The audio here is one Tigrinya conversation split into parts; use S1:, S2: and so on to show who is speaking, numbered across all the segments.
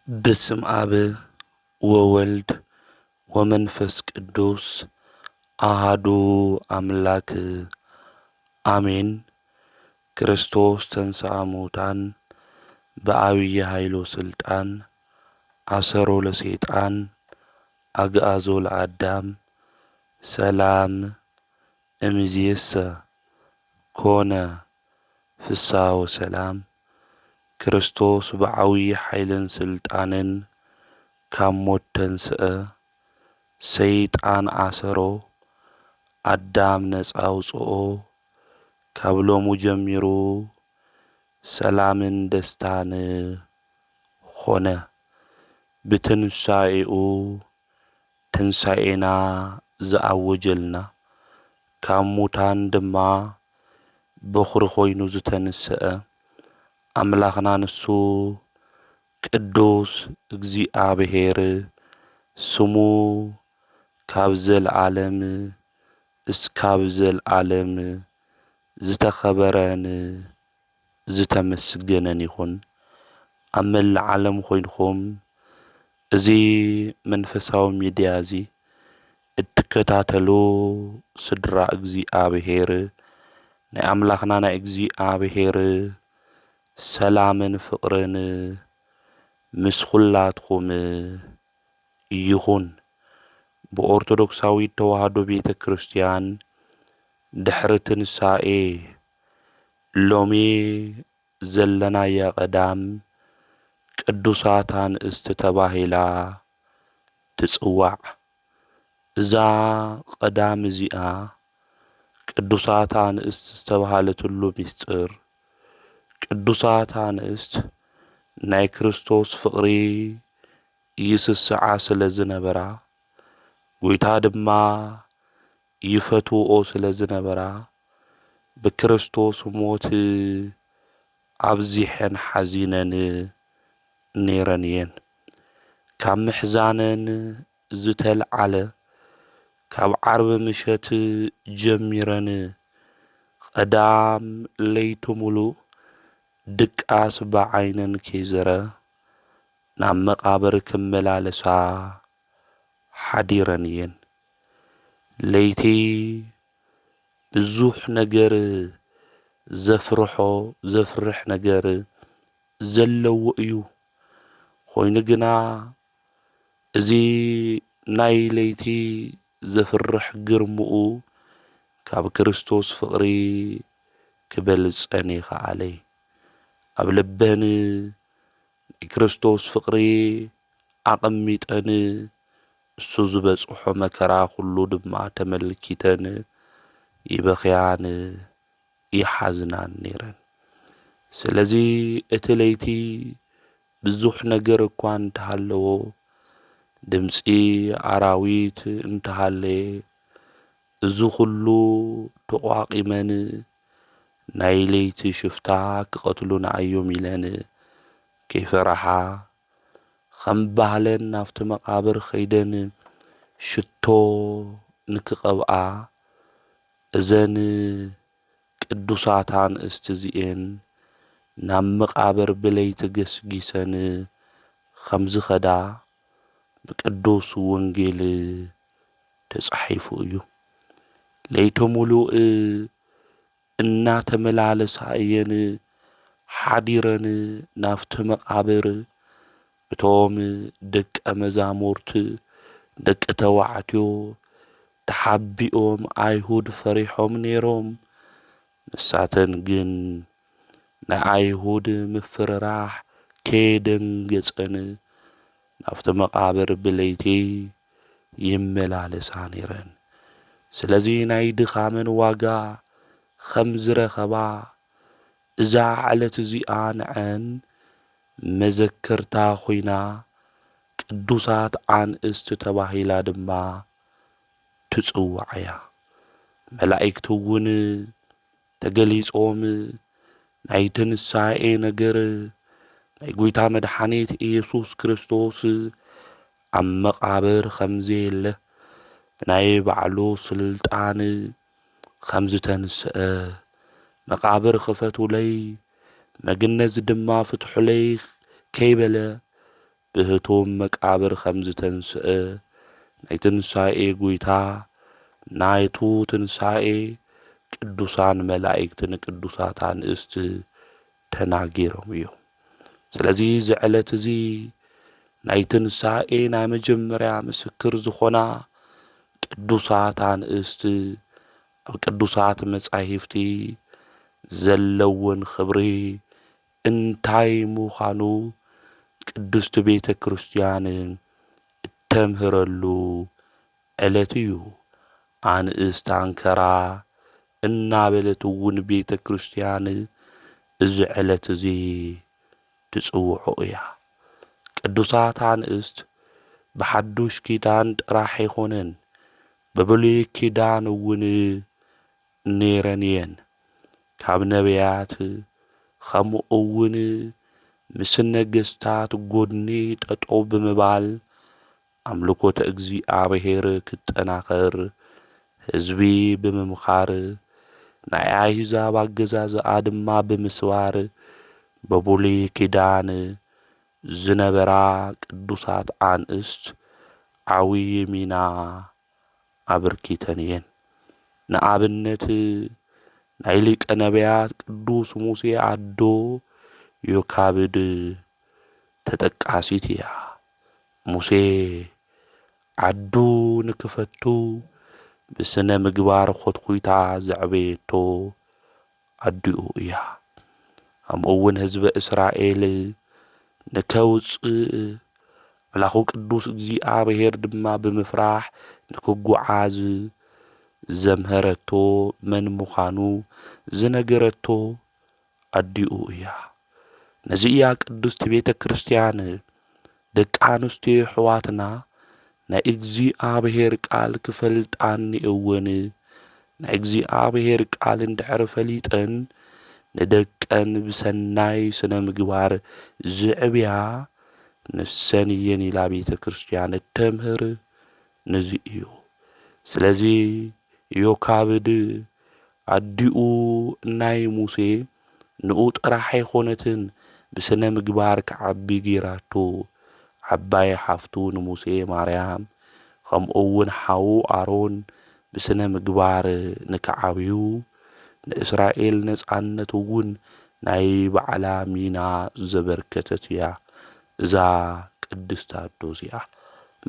S1: بسم آب وولد ومنفس قدوس أحدو أملاك آمين ክርስቶስ ተንሥአ እሙታን በዐቢይ ኃይሉ ስልጣን አሰሮ ለሰይጣን አግዓዞ ለአዳም ሰላም እምይእዜሰ ኮነ ፍስሐ ወሰላም። ክርስቶስ በዐቢይ ኃይልን ስልጣንን ካብ ሞት ተንሥአ፣ ሰይጣን አሰሮ፣ አዳም ነፃ አውፅኦ። ካብ ሎሙ ጀሚሩ ሰላምን ደስታን ኾነ። ብትንሣኤኡ ትንሣኤና ዝአወጀልና ካብ ሙታን ድማ በኵሪ ኾይኑ ዝተንስአ ኣምላኽና ንሱ ቅዱስ እግዚኣብሔር ስሙ ካብ ዘለዓለም እስካብ ዘለዓለም ዝተኸበረን ዝተመስገነን ይኹን። ኣብ መላእ ዓለም ኾይንኩም እዚ መንፈሳዊ ሚድያ እዚ እትከታተሉ ስድራ እግዚኣብሔር ናይ ኣምላኽና ናይ እግዚኣብሔር ሰላምን ፍቕርን ምስ ኹላትኩም ይኹን። ብኦርቶዶክሳዊት ተዋህዶ ቤተ ክርስቲያን ድሕሪ ትንሣኤ ሎሚ ዘለናያ ቀዳም ቅዱሳት አንስት ተባሂላ ትጽዋዕ። እዛ ቀዳም እዚኣ ቅዱሳት አንስት ዝተባሃለትሉ ምስጢር ቅዱሳት አንስት ናይ ክርስቶስ ፍቕሪ ይስስዓ ስለ ዝነበራ ጐይታ ድማ ይፈትውኦ ስለ ዝነበራ ብክርስቶስ ሞት ኣብዚሐን ሓዚነን ነይረን እየን። ካብ ምሕዛነን ዝተልዓለ ካብ ዓርቢ ምሸት ጀሚረን ቀዳም ለይቲ ሙሉእ ድቃስ ብዓይነን ከይዘረ ናብ መቃብር ክመላለሳ ሓዲረን እየን። ለይቲ ብዙሕ ነገር ዘፍርሕ ነገር ዘለዎ እዩ። ኾይኑ ግና እዚ ናይ ለይቲ ዘፍርሕ ግርምኡ ካብ ክርስቶስ ፍቕሪ ክበልፀን ይኸኣለይ። ኣብ ልበን ክርስቶስ ፍቕሪ ኣቐሚጠን እሱ ዝበጽሖ መከራ ኹሉ ድማ ተመልኪተን ይበኽያን ይሓዝናን ነይረን። ስለዚ እቲ ለይቲ ብዙሕ ነገር እኳ እንተሃለዎ ድምፂ ኣራዊት እንተሃለየ እዚ ኹሉ ተቋቒመን ናይ ለይቲ ሽፍታ ክቐትሉና እዮም ኢለን ከይፈራሓ ከም ባህለን ናፍቲ መቃብር ኸይደን ሽቶ ንክቐብኣ እዘን ቅዱሳት አንስት እዚአን ናብ መቃብር ብለይቲ ገስጊሰን ከም ዝኸዳ ብቅዱስ ወንጌል ተጻሒፉ እዩ። ለይቲ ሙሉእ እናተመላለሳ እየን ሓዲረን ናፍቲ መቃብር። እቶም ደቀ መዛሙርት ደቂ ተባዕትዮ ተሓቢኦም ኣይሁድ ፈሪሖም ነይሮም። ንሳተን ግን ናይ ኣይሁድ ምፍርራሕ ከየደንገጸን ናፍቲ መቃብር ብለይቲ ይመላለሳ ነይረን። ስለዚ ናይ ድኻመን ዋጋ ከም ዝረኸባ እዛ ዕለት እዚኣ ንዐን መዘከርታ ኾይና ቅዱሳት አንስት ተባሂላ ድማ ትጽዋዕ እያ። መላእክቲ እውን ተገሊጾም ናይ ትንሣኤ ነገር ናይ ጐይታ መድኃኒት ኢየሱስ ክርስቶስ ኣብ መቃብር ከም ዘየለ ብናይ ባዕሉ ስልጣን ከም ዝተንስአ መቃብር ክፈቱለይ መግነዝ ድማ ፍትሑለይ ከይበለ ብህቶም መቃብር ከም ዝተንስአ ናይ ትንሣኤ ጐይታ ናይቱ ትንሣኤ ቅዱሳን መላእክትን ቅዱሳት አንስት ተናጊሮም እዮም። ስለዚ ዝዕለት እዚ ናይ ትንሣኤ ናይ መጀመርያ ምስክር ዝኾና ቅዱሳት አንስት ኣብ ቅዱሳት መጻሕፍቲ ዘለውን ኽብሪ እንታይ ምዃኑ ቅድስቲ ቤተ ክርስቲያን እተምህረሉ ዕለት እዩ። አንስት አንከራ እናበለትውን ቤተ ክርስቲያን እዚ ዕለት እዚ ትጽውዖ እያ። ቅዱሳት አንስት ብሓዱሽ ኪዳን ጥራሕ ኣይኮነን በብሉይ ኪዳን እውን ነይረን እየን። ካብ ነቢያት ከምኡ እውን ምስ ነገሥታት ጐድኒ ጠጠው ብምባል ኣምልኮተ እግዚኣብሔር ክጠናኸር ሕዝቢ ብምምኻር ናይ ኣሕዛብ ኣገዛዝኣ ድማ ብምስባር በብሉይ ኪዳን ዝነበራ ቅዱሳት አንስት ዓብዪ ሚና አበርኪተን እየን። ንኣብነት ናይ ሊቀ ነቢያት ቅዱስ ሙሴ ኣዶ ዮካብድ ተጠቃሲት እያ። ሙሴ ዓዱ ንክፈቱ ብስነ ምግባር ኾትኩይታ ዘዕበየቶ ኣዲኡ እያ። ከምኡውን ህዝበ እስራኤል ንከውፅእ መላኹ ቅዱስ እግዚኣብሔር ድማ ብምፍራሕ ንክጓዓዝ ዘምሃረቶ መን ምዃኑ ዝነገረቶ ኣዲኡ እያ። ነዚእያ ቅድስቲ ቤተ ክርስቲያን ደቂ ኣንስትዮ ኣሕዋትና ናይ እግዚኣብሔር ቃል ክፈልጣኒ እወን ናይ እግዚኣብሔር ቃል እንድሕር ፈሊጠን ንደቀን ብሰናይ ስነ ምግባር ዝዕብያ ንሰን እየን ኢላ ቤተ ክርስቲያን እተምህር ነዚ እዩ። ስለዚ ዮካብድ ኣዲኡ ናይ ሙሴ ንኡ ጥራሕ ኣይኮነትን ብስነ ምግባር ክዓቢ ጌራቶ ዓባይ ሓፍቱ ንሙሴ ማርያም ከምኡውን ሓዉ ኣሮን ብስነ ምግባር ንክዓብዩ ንእስራኤል ነጻነት እውን ናይ ባዕላ ሚና ዘበርከተት እያ እዛ ቅድስቲ ኣዶ እዚኣ።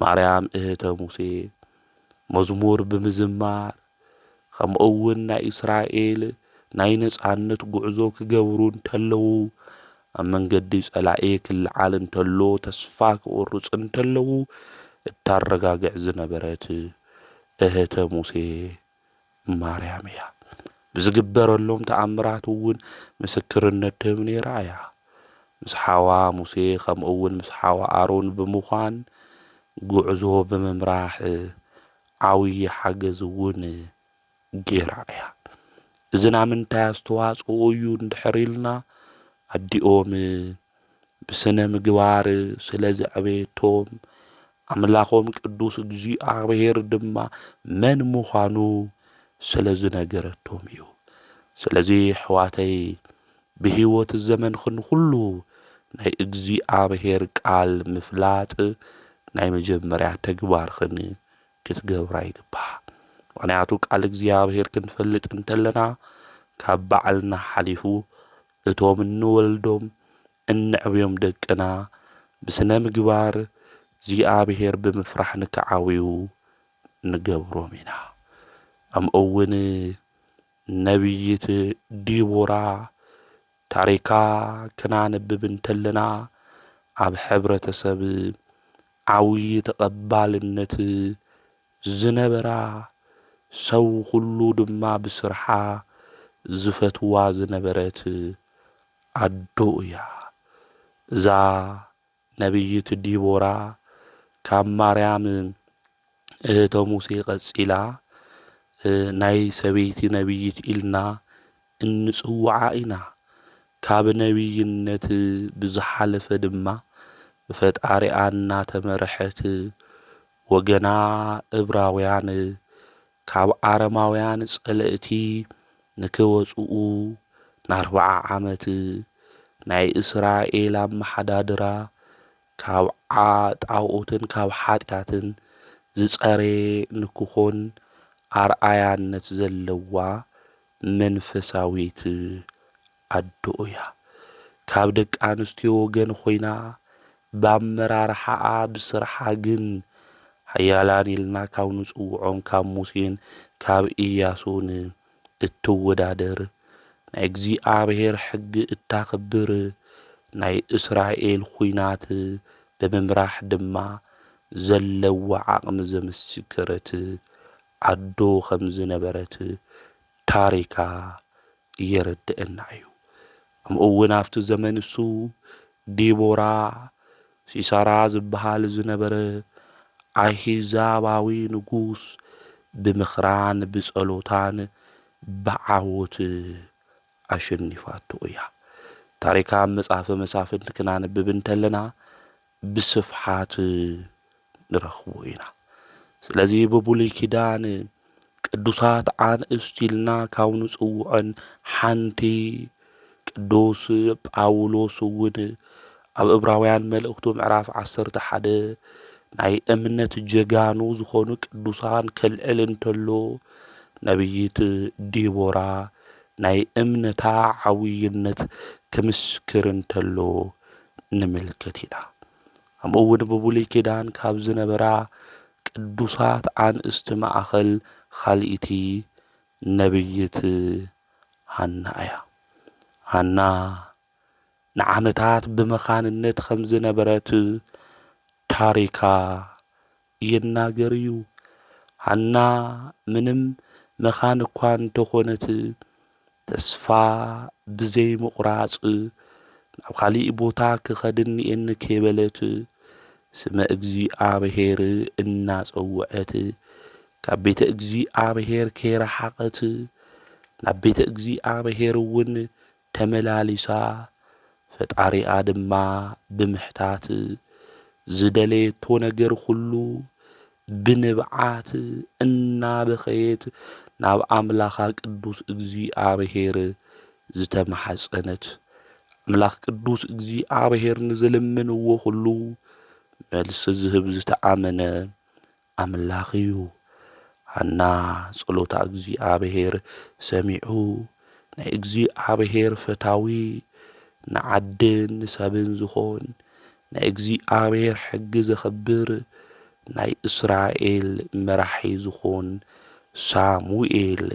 S1: ማርያም እህተ ሙሴ መዝሙር ብምዝማር ከምኡውን ናይ እስራኤል ናይ ነጻነት ጉዕዞ ክገብሩ እንተለዉ ኣብ መንገዲ ጸላኤ ክለዓል እንተሎ ተስፋ ክወርጹ እንተለዉ እታረጋግዕ ዝነበረት እህተ ሙሴ ማርያም እያ። ብዝግበረሎም ተኣምራት እውን ምስክርነት ትህብ ነይራ እያ። ምስ ሓዋ ሙሴ ከምኡውን ምስ ሓዋ ኣሮን ብምዃን ጉዕዞ ብምምራሕ ዓብዪ ሓገዝ እውን ጌራ እያ። እዚ ናብ ምንታይ ኣስተዋጽኦ እዩ እንድሕር ኢልና ኣዲኦም ብስነ ምግባር ስለ ዘዕበየቶም ኣምላኾም ቅዱስ እግዚኣብሔር ድማ መን ምዃኑ ስለ ዝነገረቶም እዩ። ስለዚ ኣሕዋተይ ብህይወት ዘመንኽን ኩሉ ናይ እግዚኣብሔር ቃል ምፍላጥ ናይ መጀመርያ ተግባርኽን ክትገብራ ይግባእ። ምክንያቱ ቃል እግዚኣብሔር ክንፈልጥ እንተለና ካብ ባዕልና ሓሊፉ እቶም እንወልዶም እንዕብዮም ደቅና ብስነ ምግባር እግዚኣብሔር ብምፍራሕ ንክዓብዩ ንገብሮም ኢና። ከምኡውን ነቢይት ዲቦራ ታሪካ ክናነብብ እንተለና ኣብ ሕብረተሰብ ዓብዪ ተቐባልነት ዝነበራ ሰው ሁሉ ድማ ብስርሓ ዝፈትዋ ዝነበረት ኣዶ እያ። እዛ ነቢይት ዲቦራ ካብ ማርያም እህተ ሙሴ ቐጺላ ናይ ሰበይቲ ነቢይት ኢልና እንጽውዓ ኢና። ካብ ነቢይነት ብዝሓለፈ ድማ ብፈጣሪኣ እናተመርሐት ወገና ዕብራውያን ካብ ኣረማውያን ጸለእቲ ንክወጽኡ ን40 ዓመት ናይ እስራኤል ኣመሓዳድራ ካብ ጣዖትን ካብ ሓጢአትን ዝጸረ ንክኾን ኣርአያነት ዘለዋ መንፈሳዊት ኣዶ እያ። ካብ ደቂ ኣንስትዮ ወገን ኮይና ብኣመራርሓኣ ብስርሓ ግን ሓያላን ኢልና ካብ ንጽውዖም ካብ ሙሴን ካብ ኢያሱን እትወዳደር ናይ እግዚኣብሔር ሕጊ እታኽብር ናይ እስራኤል ኲናት ብምምራሕ ድማ ዘለዋ ዓቕሚ ዘመስክረት ኣዶ ከም ዝነበረት ታሪካ የረድአና እዩ። ከምኡ'ውን ኣብቲ ዘመን እሱ ዲቦራ ሲሳራ ዝበሃል ዝነበረ ኣሕዛባዊ ንጉስ ብምኽራን ብጸሎታን ብዓወት ኣሸኒፋቶ እያ። ታሪካ መጽሓፈ መሳፍንት ክናነብብ እንተለና ብስፍሓት ንረኽቦ ኢና። ስለዚ ብብሉይ ኪዳን ቅዱሳት ኣንስቲ ኢልና ካብ ንጽውዖን ሓንቲ ቅዱስ ጳውሎስ እውን ኣብ ዕብራውያን መልእኽቱ ምዕራፍ 11 ናይ እምነት ጀጋኑ ዝኾኑ ቅዱሳን ከልዕል እንተሎ ነቢይት ዲቦራ ናይ እምነታ ዓብይነት ክምስክር እንተሎ ንምልከት ኢና። ከምኡ'ውን ብብሉይ ኪዳን ካብ ዝነበራ ቅዱሳት ኣንስቲ ማእኸል ካልእቲ ነቢይት ሃና እያ። ሃና ንዓመታት ብመኻንነት ከም ዝነበረት ታሪካ ይናገር እዩ። ሃና ምንም መኻን እኳ እንተኾነት ተስፋ ብዘይ ምቑራጽ ናብ ካሊእ ቦታ ክኸድን እየኒ ከይበለት ስመ እግዚኣብሔር እናጸውዐት ካብ ቤተ እግዚኣብሔር ከይረሓቐት ናብ ቤተ እግዚኣብሔር እውን ተመላሊሳ ፈጣሪኣ ድማ ብምሕታት ዝደለየቶ ነገር ኩሉ ብንብዓት እናበኸየት ናብ ኣምላኻ ቅዱስ እግዚኣብሔር ዝተማሐፀነት ኣምላኽ ቅዱስ እግዚኣብሔር ንዝልምንዎ ኩሉ መልሲ ዝህብ ዝተኣመነ ኣምላኽ እዩ። ሃና ጸሎታ እግዚኣብሔር ሰሚዑ ናይ እግዚኣብሔር ፈታዊ ንዓድን ንሰብን ዝኾን ናይ እግዚኣብሔር ሕጊ ዘኽብር ናይ እስራኤል መራሒ ዝኾን ሳሙኤል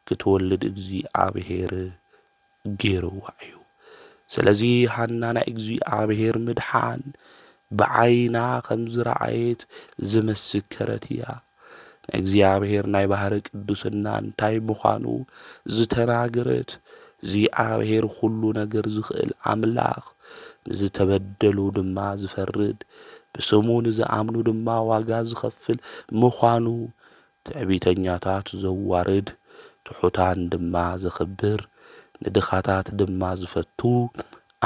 S1: ክትወልድ እግዚኣብሔር ገይርዋ እዩ። ስለዚ ሃና ናይ እግዚኣብሔር ምድሓን ብዓይና ከም ዝረኣየት ዝመስከረት እያ። ናይ እግዚኣብሔር ናይ ባህሪ ቅዱስና እንታይ ምዃኑ ዝተናገረት እግዚኣብሔር ኩሉ ነገር ዝኽእል ኣምላኽ ንዝተበደሉ ድማ ዝፈርድ ብስሙ ንዝኣምኑ ድማ ዋጋ ዝኸፍል ምዃኑ ትዕቢተኛታት ዘዋርድ ትሑታን ድማ ዘኽብር ንድኻታት ድማ ዝፈቱ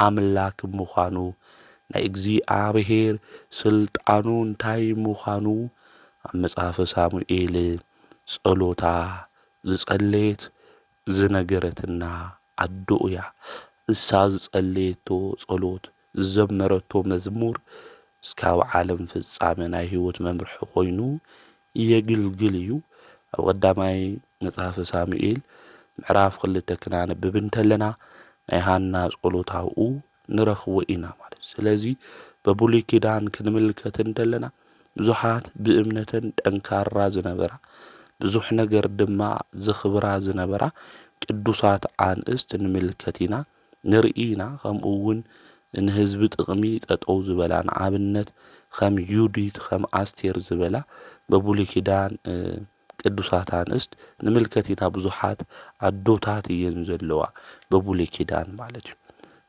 S1: ኣምላክ ምዃኑ ናይ እግዚኣብሔር ስልጣኑ እንታይ ምዃኑ ኣብ መጽሓፈ ሳሙኤል ጸሎታ ዝጸለየት ዝነገረትና ኣዶ እያ። እሳ ዝጸለየቶ ጸሎት ዝዘመረቶ መዝሙር እስካብ ዓለም ፍጻመ ናይ ህይወት መምርሒ ኮይኑ የግልግል እዩ። ኣብ ቀዳማይ መጽሓፈ ሳሙኤል ምዕራፍ 2 ክናነብብ እንተለና ናይ ሃና ጸሎታኡ ንረኽቦ ኢና ማለት እዩ። ስለዚ በብሉይ ኪዳን ክንምልከት እንተለና ብዙሓት ብእምነተን ጠንካራ ዝነበራ ብዙሕ ነገር ድማ ዝኽብራ ዝነበራ ቅዱሳት ኣንስት ንምልከት ኢና ንርኢ ኢና። ከምኡ እውን ንህዝቢ ጥቕሚ ጠጠው ዝበላ ንኣብነት ከም ዩዲት ከም ኣስቴር ዝበላ በብሉይ ኪዳን ቅዱሳት ኣንስት ንምልከት ኢና። ብዙሓት ኣዶታት እየን ዘለዋ በብሉይ ኪዳን ማለት እዩ።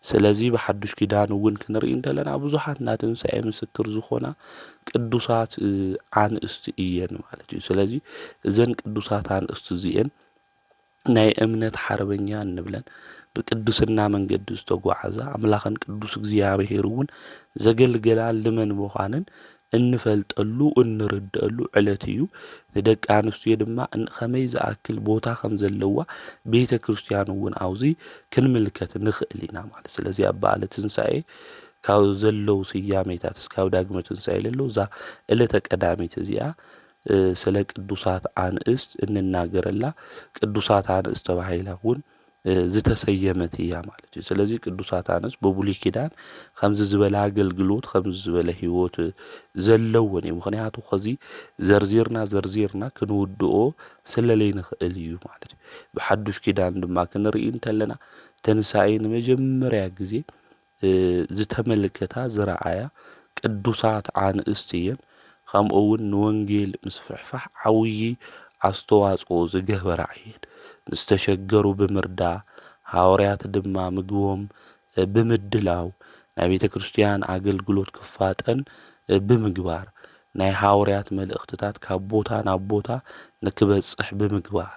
S1: ስለዚ ብሓዱሽ ኪዳን እውን ክንርኢ እንተለና ብዙሓት ናትንሳኤ ምስክር ዝኾና ቅዱሳት ኣንስቲ እየን ማለት እዩ። ስለዚ እዘን ቅዱሳት ኣንስቲ እዚአን ናይ እምነት ሓርበኛ እንብለን ብቅዱስና መንገዲ ዝተጓዓዛ ኣምላኽን ቅዱስ እግዚኣብሔር እውን ዘገልገላ ልመን ምዃነን እንፈልጠሉ እንርድአሉ ዕለት እዩ። ንደቂ ኣንስትዮ ድማ ከመይ ዝኣክል ቦታ ከም ዘለዋ ቤተ ክርስቲያን እውን ኣብዚ ክንምልከት ንኽእል ኢና ማለት። ስለዚ ኣብ በዓለ ትንሳኤ ካብ ዘለው ስያሜታት እስካብ ዳግመ ትንሣኤ ለለው እዛ ዕለተ ቀዳሚት እዚኣ ስለ ቅዱሳት አንስት እንናገረላ ቅዱሳት አንስት ተባሂላ እውን ዝተሰየመት እያ ማለት እዩ። ስለዚ ቅዱሳት አንስት በብሉይ ኪዳን ከምዚ ዝበለ አገልግሎት ከምዚ ዝበለ ህይወት ዘለዎን እዩ። ምክንያቱ ከዚ ዘርዚርና ክንውድኦ ስለለይ ንኽእል እዩ ማለት እዩ። ብሓዱሽ ኪዳን ድማ ክንርኢ እንተለና ትንሣኤ ንመጀመርያ ግዜ ዝተመልከታ ዝረአያ ቅዱሳት አንስት እየን። ከምኡ እውን ንወንጌል ምስፍሕፋሕ ዓብዪ አስተዋጽኦ ዝገበራ እየን። ዝተሸገሩ ብምርዳእ ሐዋርያት ድማ ምግቦም ብምድላው ናይ ቤተ ክርስቲያን አገልግሎት ክፋጠን ብምግባር ናይ ሐዋርያት መልእኽትታት ካብ ቦታ ናብ ቦታ ንክበጽሕ ብምግባር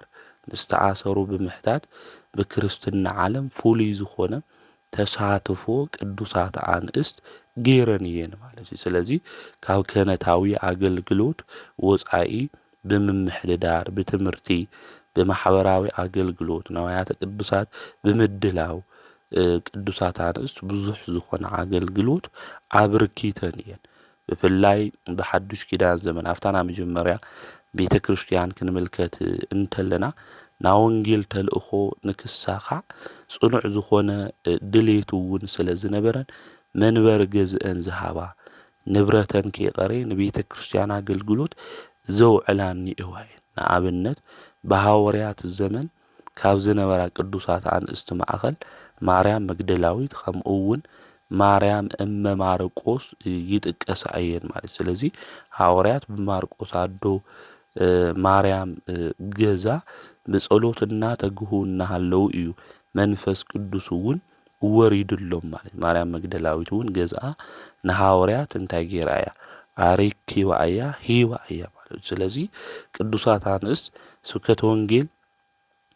S1: ዝተኣሰሩ ብምሕታት ብክርስትና ዓለም ፍሉይ ዝኾነ ተሳትፎ ቅዱሳት አንስት ገይረን እየን ማለት እዩ። ስለዚ ካብ ክህነታዊ አገልግሎት ወፃኢ ብምምሕድዳር ብትምህርቲ ብማሕበራዊ አገልግሎት ነዋያተ ቅዱሳት ብምድላው ቅዱሳት አንስት ብዙሕ ዝኾነ አገልግሎት አበርኪተን እየን። ብፍላይ ብሓዱሽ ኪዳን ዘመን አፍታና መጀመርያ ቤተ ክርስቲያን ክንምልከት እንተለና ናብ ወንጌል ተልእኾ ንክሳኻዕ ጽኑዕ ዝኾነ ድሌት እውን ስለ ዝነበረን መንበሪ ገዝአን ዝሃባ ንብረተን ከይቐረ ንቤተ ክርስቲያን አገልግሎት ዘውዕላ እኒአዋ እየን። ንኣብነት በሐዋርያት ዘመን ካብ ዝነበራ ቅዱሳት አንስት ማእኸል ማርያም መግደላዊት ከምኡ እውን ማርያም እመ ማርቆስ ይጥቀሳ እየን ማለት። ስለዚ ሐዋርያት ብማርቆስ አዶ ማርያም ገዛ ብጸሎት እናተግሁ እናሃለው እዩ መንፈስ ቅዱስ እውን ወሪድሎም ማለት። ማርያም መግደላዊት እውን ገዝአ ንሐዋርያት እንታይ ገይራ እያ አሬኪዋ እያ ሂዋ እያ ማለት። ስለዚ ቅዱሳት አንስት ስብከተ ወንጌል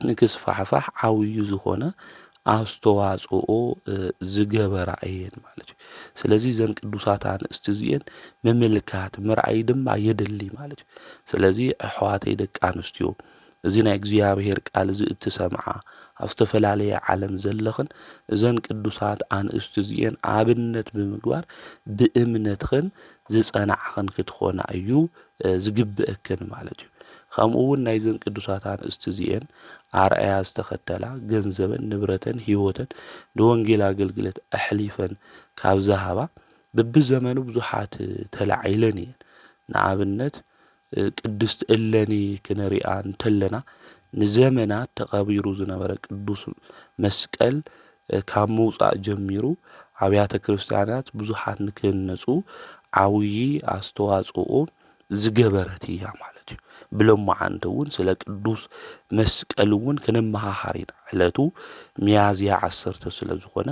S1: ንክስፋሕፋሕ ዓብዪ ዝኾነ አስተዋጽኦ ዝገበራ እየን ማለት እዩ። ስለዚ ዘን ቅዱሳት አንስት እዚአን ምምልካት ምርአይ ድማ የደሊ ማለት እዩ። ስለዚ ኣሕዋተይ ደቂ አንስትዮ እዚ ናይ እግዚኣብሔር ቃል እዚ እትሰምዓ ኣብ ዝተፈላለየ ዓለም ዘለኽን እዘን ቅዱሳት አንስት እዚአን ኣብነት ብምግባር ብእምነትኽን ዝጸናዕኽን ክትኾና እዩ ዝግብአክን ማለት እዩ። ከምኡ እውን ናይዘን ቅዱሳት አንስት እዚአን ኣርአያ ዝተኸተላ ገንዘበን ንብረተን ህይወተን ንወንጌል አገልግሎት ኣሕሊፈን ካብ ዝሃባ በብዘመኑ ብዙሓት ተላዒለን እየን። ንኣብነት ቅድስት እለኒ ክንሪኣ እንተለና ንዘመናት ተቐቢሩ ዝነበረ ቅዱስ መስቀል ካብ ምውፃእ ጀሚሩ ኣብያተ ክርስቲያናት ብዙሓት ንክህነፁ ዓብዪ አስተዋጽኦ ዝገበረት እያ ማለት እዩ። ብሎማዓንቲ እውን ስለ ቅዱስ መስቀል እውን ክንመሃሃር ኢና። ዕለቱ ሚያዝያ 10 ስለ ዝኾነ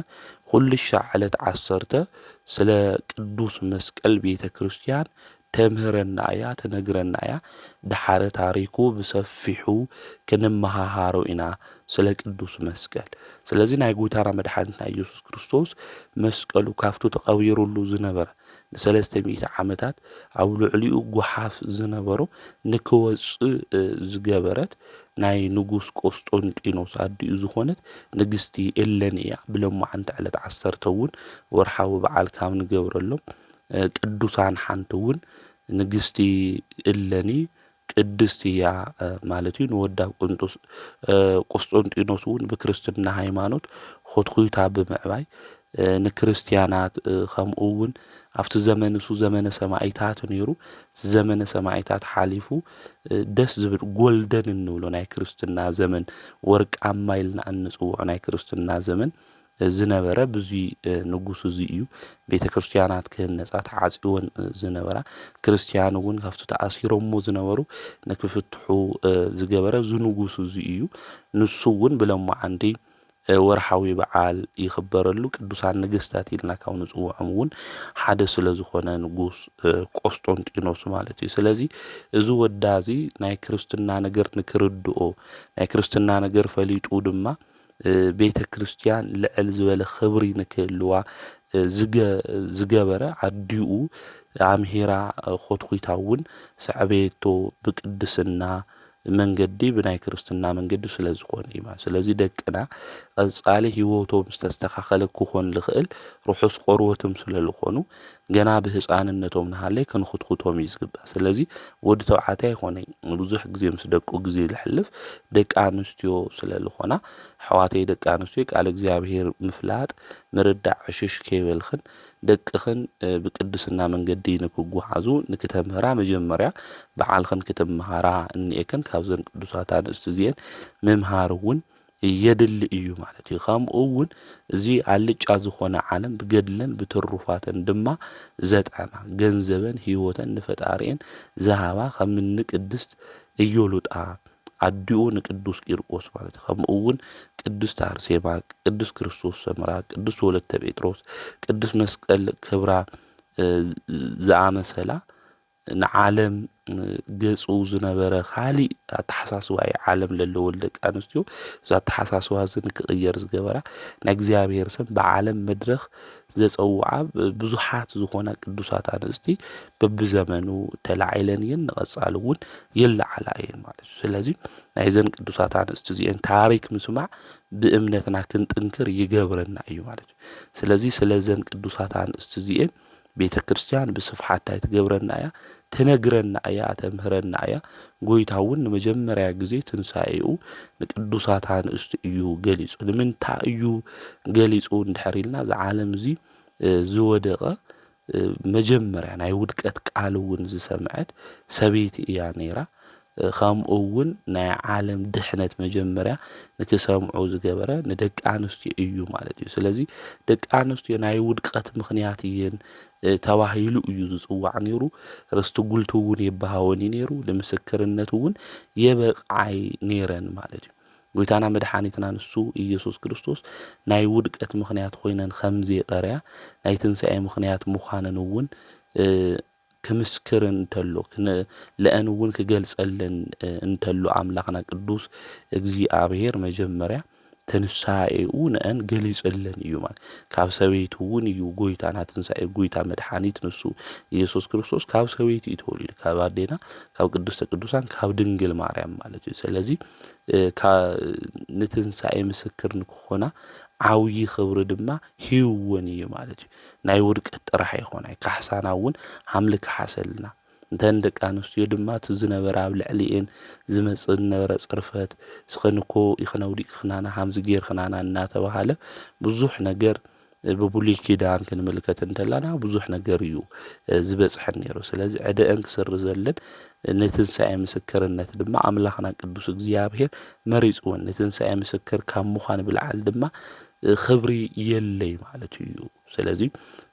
S1: ኩልሻ ዕለት 10 ስለ ቅዱስ መስቀል ቤተ ክርስቲያን ተምህረና እያ ትነግረና እያ። ድሓረ ታሪኩ ብሰፊሑ ክንመሃሃሮ ኢና ስለ ቅዱስ መስቀል። ስለዚ ናይ ጎይታና መድሓኒትና ኢየሱስ ክርስቶስ መስቀሉ ካብቱ ተቐቢሩሉ ዝነበረ ን300 ዓመታት ኣብ ልዕሊኡ ጓሓፍ ዝነበሮ ንክወፅእ ዝገበረት ናይ ንጉስ ቆስጦንጢኖስ ኣዲኡ ዝኾነት ንግስቲ እለኒ እያ። ብሎማዓንቲ ዕለት 10 እውን ወርሓዊ በዓል ካብ ንገብረሎም ቅዱሳን ሓንቲ እውን ንግስቲ እለኒ ቅድስቲ እያ ማለት እዩ። ንወዳ ቆስጦንጢኖስ እውን ብክርስትና ሃይማኖት ኾትኩታ ብምዕባይ ንክርስቲያናት ከምኡ እውን ኣብቲ ዘመን እሱ ዘመነ ሰማዕታት ነይሩ። ዘመነ ሰማዕታት ሓሊፉ ደስ ዝብል ጎልደን እንብሎ ናይ ክርስትና ዘመን ወርቃማ ኢልና እንፅውዖ ናይ ክርስትና ዘመን ዝነበረ ብዙይ ንጉስ እዚ እዩ። ቤተ ክርስቲያናት ክህነፃ ተዓጽወን ዝነበራ ክርስቲያን እውን ካብቲ ተኣሲሮሞ ዝነበሩ ንክፍትሑ ዝገበረ ዝንጉስ እዚ እዩ። ንሱ እውን ብሎማዓንቲ ወርሓዊ በዓል ይኽበረሉ ቅዱሳን ነገስታት ኢልና ካብ ንፅውዖም እውን ሓደ ስለ ዝኾነ ንጉስ ቆስጦንጢኖስ ማለት እዩ። ስለዚ እዚ ወዳ እዚ ናይ ክርስትና ነገር ንክርድኦ ናይ ክርስትና ነገር ፈሊጡ ድማ ቤተ ክርስቲያን ልዕል ዝበለ ክብሪ ንክህልዋ ዝገበረ ኣዲኡ ኣምሂራ ኾትኩታ እውን ስዕቤቶ ብቅድስና መንገዲ ብናይ ክርስትና መንገዲ ስለዝኾነ እዩ ማለት ስለዚ ደቅና ቀጻሊ ህይወቶም ዝተስተኻኸለ ክኾን ልኽእል ርሑስ ቆርቦቶም ስለዝኾኑ ገና ብህፃንነቶም ንሃለይ ክንኽትኩቶም እዩ ዝግባእ ስለዚ ወዲ ተባዕታይ ይኾነ ብዙሕ ግዜ ምስ ደቁ ግዜ ዝሕልፍ ደቂ ኣንስትዮ ስለዝኾና ኣሕዋተይ ደቂ ኣንስትዮ ቃል እግዚኣብሔር ምፍላጥ ምርዳዕ ዕሽሽ ከይበልኽን ደቅኽን ብቅድስና መንገዲ ንክጓዓዙ ንክተምህራ መጀመርያ በዓልኽን ክትመሃራ እኒአክን ካብዘን ቅዱሳት አንስቲ እዚአን ምምሃር እውን የድሊ እዩ ማለት እዩ ከምኡ እውን እዚ አልጫ ዝኾነ ዓለም ብገድለን ብትሩፋተን ድማ ዘጠማ ገንዘበን ህይወተን ንፈጣሪአን ዝሃባ ከምኒ ቅድስት ኢዮሉጣ አዲኡ ንቅዱስ ቂርቆስ ማለት ከምኡ እውን ቅድስት አርሴማ ቅዱስ ክርስቶስ ሰምራ ቅዱስ ወለተ ጴጥሮስ ቅዱስ መስቀል ክብራ ዝአመሰላ ንዓለም ገጹ ዝነበረ ካሊእ ኣተሓሳስባ ዓለም ዘለዎ ደቂ ኣንስትዮ እዛ ኣተሓሳስባ ንክቕየር ዝገበራ ናይ እግዚኣብሔር ሰብ ብዓለም መድረኽ ዘፀውዓ ብዙሓት ዝኾና ቅዱሳት አንስቲ በብዘመኑ ተላዒለን እየን ንቐጻሊ እውን ይለዓላ እየን ማለት እዩ ስለዚ ናይዘን ቅዱሳት አንስቲ እዚአን ታሪክ ምስማዕ ብእምነትና ክንጥንክር ይገብረና እዩ ማለት እዩ ስለዚ ስለዘን ቅዱሳት አንስቲ እዚአን ቤተ ክርስቲያን ብስፍሓት ትገብረና እያ ተነግረና እያ ተምህረና እያ ጎይታ እውን ንመጀመርያ ግዜ ትንሳኤኡ ንቅዱሳት አንስቲ እዩ ገሊጹ ንምንታይ እዩ ገሊጹ እንድሕሪልና ዝዓለም እዚ ዝወደቐ መጀመርያ ናይ ውድቀት ቃል እውን ዝሰምዐት ሰበይቲ እያ ነይራ ከምኡ እውን ናይ ዓለም ድሕነት መጀመርያ ንክሰምዑ ዝገበረ ንደቂ ኣንስትዮ እዩ ማለት እዩ ስለዚ ደቂ ኣንስትዮ ናይ ውድቀት ምኽንያት እየን ተባሂሉ እዩ ዝጽዋዕ ነይሩ ርስቲ ጉልቱ እውን የባሃወኒ ነይሩ ለምስክርነት እውን የበቃይ ነይረን ማለት እዩ ጎይታና መድኃኒትና ንሱ ኢየሱስ ክርስቶስ ናይ ውድቀት ምኽንያት ኮይነን ከምዚ ቀርያ ናይ ትንሣኤ ምኽንያት ምዃነን እውን ክምስክርን እንተሎ ለአን እውን ክገልጸለን እንተሎ አምላኽና ቅዱስ እግዚአብሔር መጀመርያ ተንሳኤኡ ነአን ገሊጸለን እዩ ማለት ካብ ሰበይቲ እውን እዩ ጎይታና ትንሳኤ ጎይታ መድኃኒት ንሱ ኢየሱስ ክርስቶስ ካብ ሰበይቲ ተወሊዱ ካብ አዴና ካብ ቅድስተ ቅዱሳን ካብ ድንግል ማርያም ማለት እዩ ስለዚ ንትንሳኤ ምስክር ንክኾና ዓውይ ክብሪ ድማ ሂውን እዩ ማለት እዩ ናይ ውድቀት ጥራሕ ይኾና ካሕሳና እውን ሓምሊ ክሓሰልና እንተን ደቂ ኣንስትዮ ድማ ትዝነበረ ኣብ ልዕሊአን ዝመጽእ ነበረ ጽርፈት ስኽንኮ ይኽነውዲቅ ክናና ሃምዚ ጌር ክናና እናተባሃለ ብዙሕ ነገር በብሉይ ኪዳን ክንምልከት እንተላና ብዙሕ ነገር እዩ ዝበጽሐን ነይሩ ስለዚ ዕድአን ክስር ዘለን ንትንሳኤ ምስክርነት ድማ አምላኽና ቅዱስ እግዚአብሔር መሪጽውን ንትንሳኤ ምስክር ካብ ምዃን ብልዓል ድማ ክብሪ የለይ ማለት እዩ ስለዚ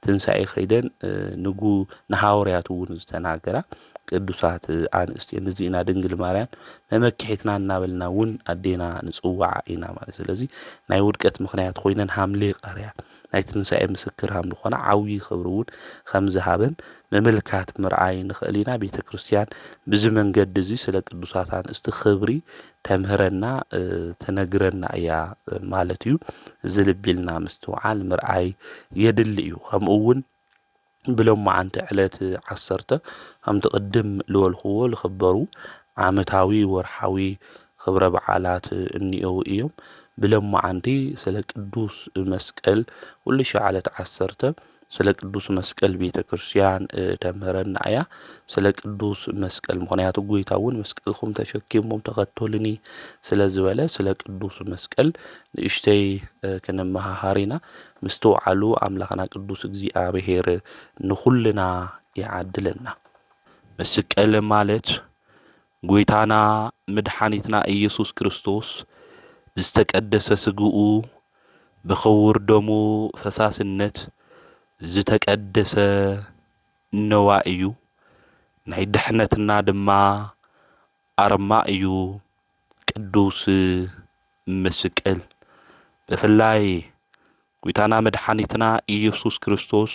S1: ትንሳኤ ኸይደን ንሐዋርያት እውን ዝተናገራ ቅዱሳት አንስቲ እነዚህና ድንግል ማርያም መመክሒትና እናበልና እውን አዴና ንጽዋዕ ኢና ማለት ስለዚ ናይ ውድቀት ምኽንያት ኮይነን ሓምሊ ቀርያ ናይ ትንሳኤ ምስክር ሃም ዝኾና ዓውይ ክብሪ እውን ከም ዝሃበን መመልካት ምርአይ ንኽእል ኢና ቤተ ክርስቲያን ብዚ መንገዲ እዚ ስለ ቅዱሳት አንስቲ ክብሪ ተምህረና ተነግረና እያ ማለት እዩ ዝልቢልና ምስትውዓል ምርአይ የድሊ እዩ ከምኡ እውን ብሎም ማዓንቲ ዕለት 10 ከም ትቅድም ልወልኽዎ ዝኽበሩ ዓመታዊ ወርሓዊ ክብረ በዓላት እኒአው እዮም ብሎም ማዓንቲ ስለ ቅዱስ መስቀል ኩሉ ሸዓለት 10 ስለ ቅዱስ መስቀል ቤተ ክርስቲያን ተምህረና እያ ስለ ቅዱስ መስቀል ምክንያቱ ጎይታ እውን መስቀልኩም ተሸኪሞም ተኸተሉኒ ስለ ዝበለ ስለ ቅዱስ መስቀል ንእሽተይ ከነመሃሃሪና ምስተውዓሉ አምላኽና ቅዱስ እግዚአብሔር ንኹልና ይዓድለና መስቀል ማለት ጎይታና መድኃኒትና ኢየሱስ ክርስቶስ ብዝተቀደሰ ስግኡ በኽውር ደሙ ፈሳስነት ዝተቀደሰ ነዋ እዩ ናይ ድሕነትና ድማ አርማ እዩ ቅዱስ መስቀል ብፍላይ ጎይታና መድኃኒትና ኢየሱስ ክርስቶስ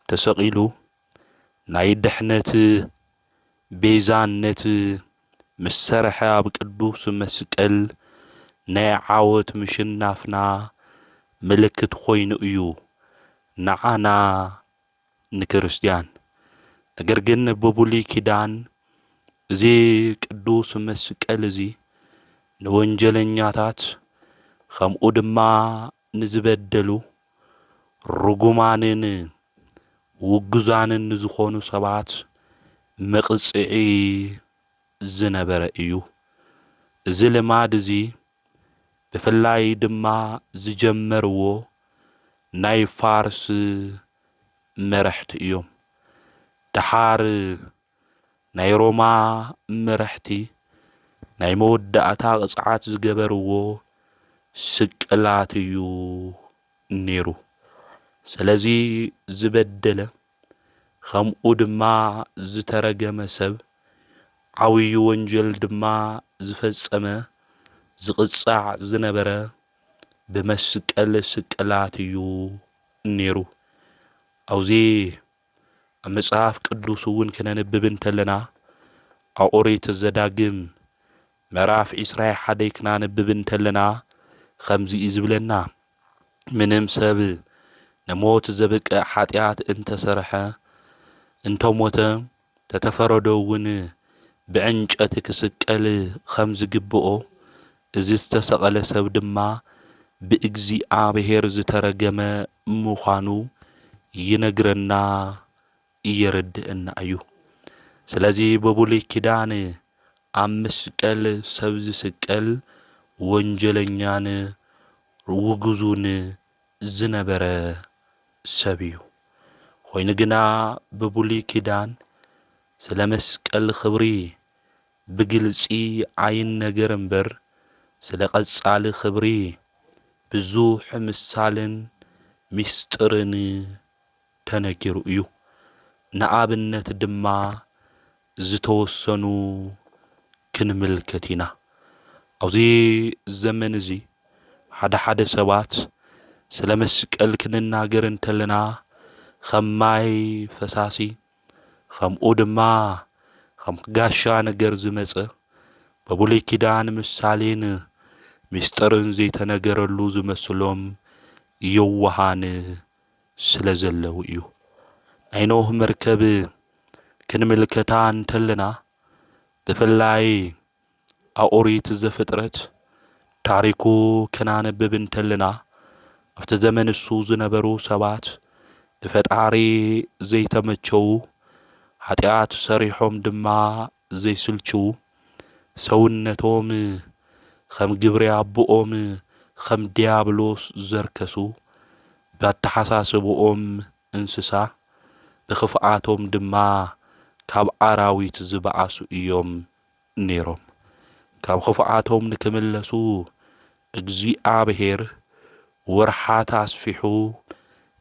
S1: ተሰቂሉ ናይ ድሕነት ቤዛነት መሰርሐ ኣብ ቅዱስ መስቀል ናይ ዓወት ምሽናፍና ምልክት ኮይኑ እዩ ንዓና ንክርስቲያን ነገር ግን በብሉይ ኪዳን زي ቅዱስ መስቀል እዚ ንወንጀለኛታት ከምኡ ድማ ንዝበደሉ ርጉማንን ውግዛንን ዝኾኑ ሰባት መቕጽዒ ዝነበረ እዩ። እዚ ልማድ እዚ ብፍላይ ድማ ዝጀመርዎ ናይ ፋርስ መራሕቲ እዮም። ድሓር ናይ ሮማ መራሕቲ ናይ መወዳእታ ቅፅዓት ዝገበርዎ ስቅላት እዩ ነይሩ። ስለዚ ዝበደለ ከምኡ ድማ ዝተረገመ ሰብ ዓብይ ወንጀል ድማ ዝፈጸመ ዝቅጻዕ ዝነበረ ብመስቀል ስቅላት እዩ ነይሩ። አውዚ ኣብ መጽሓፍ ቅዱስ እውን ክነንብብ እንተለና ኣብ ኦሪት ዘዳግም ምዕራፍ 21 ክነንብብ እንተለና ከምዚ ዝብለና ምንም ሰብ ንሞት ዘብቅዕ ኃጢአት እንተሰርሐ እንተሞተ ተተፈረዶ እውን ብዕንጨት ክስቀል ከም ዝግብኦ እዚ ዝተሰቐለ ሰብ ድማ ብእግዚአብሔር ዝተረገመ ምዃኑ ይነግረና የረድአና እዩ። ስለዚ በብሉይ ኪዳን ኣብ መስቀል ሰብ ዝስቀል ወንጀለኛን ውግዙን ዝነበረ ሰብ እዩ። ኮይኑ ግና በብሉይ ኪዳን ስለ መስቀል ክብሪ ብግልጺ ኣይነገር እምበር ስለ ቀጻሊ ክብሪ ብዙሕ ምሳልን ምስጢርን ተነጊሩ እዩ። ንኣብነት ድማ ዝተወሰኑ ክንምልከት ኢና። ኣብዚ ዘመን እዚ ሓደ ሰባት ስለ መስቀል ክንናገር እንተለና ከም ማይ ፈሳሲ ከምኡ ድማ ከም ጋሻ ነገር ዝመጸ በብሉይ ኪዳን ምሳሌን ምስጢርን ዘይተነገረሉ ዝመስሎም የዋሃን ስለ ዘለው እዩ። ናይ ኖህ መርከብ ክንምልከታ እንተለና ብፍላይ ኣብ ኦሪት ዘፍጥረት ታሪኩ ክናነብብ እንተለና ኣብቲ ዘመን እሱ ዝነበሩ ሰባት ንፈጣሪ ዘይተመቸዉ ኃጢአት ሰሪሖም ድማ ዘይስልችዉ ሰውነቶም ከም ግብሪ ኣቦኦም ከም ዲያብሎስ ዘርከሱ ባተሓሳስብኦም እንስሳ ብኽፍኣቶም ድማ ካብ ኣራዊት ዝበኣሱ እዮም ነይሮም። ካብ ክፍኣቶም ንክምለሱ እግዚአብሔር ወርሓት ኣስፊሑ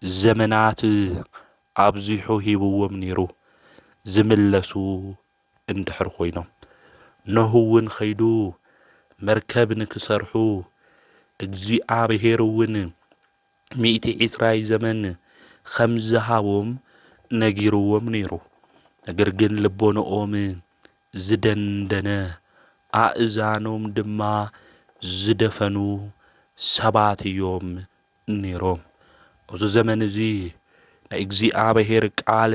S1: ዘመናት ኣብዚሑ ሂብዎም ነይሩ ዝምለሱ እንድሕር ኮይኖም። ኖህ እውን ኸይዱ መርከብ ንክሰርሑ እግዚአብሔር እውን 120 ዘመን ከም ዝሃቦም ነጊርዎም ነይሩ። ነገር ግን ልቦንኦም ዝደንደነ ኣእዛኖም ድማ ዝደፈኑ ሰባት እዮም ነይሮም። ኣብዚ ዘመን እዚ ናይ እግዚአብሔር ቃል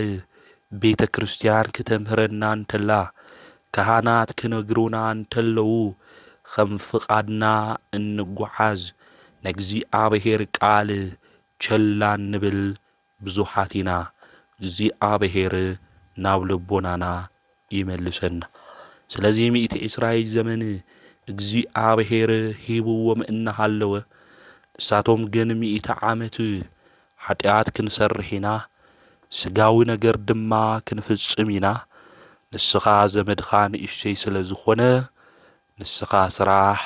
S1: ቤተ ክርስቲያን ክተምህረና እንተላ ካህናት ክነግሩና እንተለዉ ከም ፍቓድና እንጓዓዝ ናይ እግዚአብሔር ቃል ቸላ ንብል ብዙሓት ኢና። እግዚአብሔር ናብ ልቦናና ይመልሰና። ስለዚ 120 ዘመን እግዚአብሔር ሂብዎም እናሃለወ ንሳቶም ግን 100 ዓመት ኃጢአት ክንሰርሕ ኢና፣ ስጋዊ ነገር ድማ ክንፍጽም ኢና። ንስኻ ዘመድኻ ንእሽተይ ስለ ዝኾነ ንስኻ ስራሕ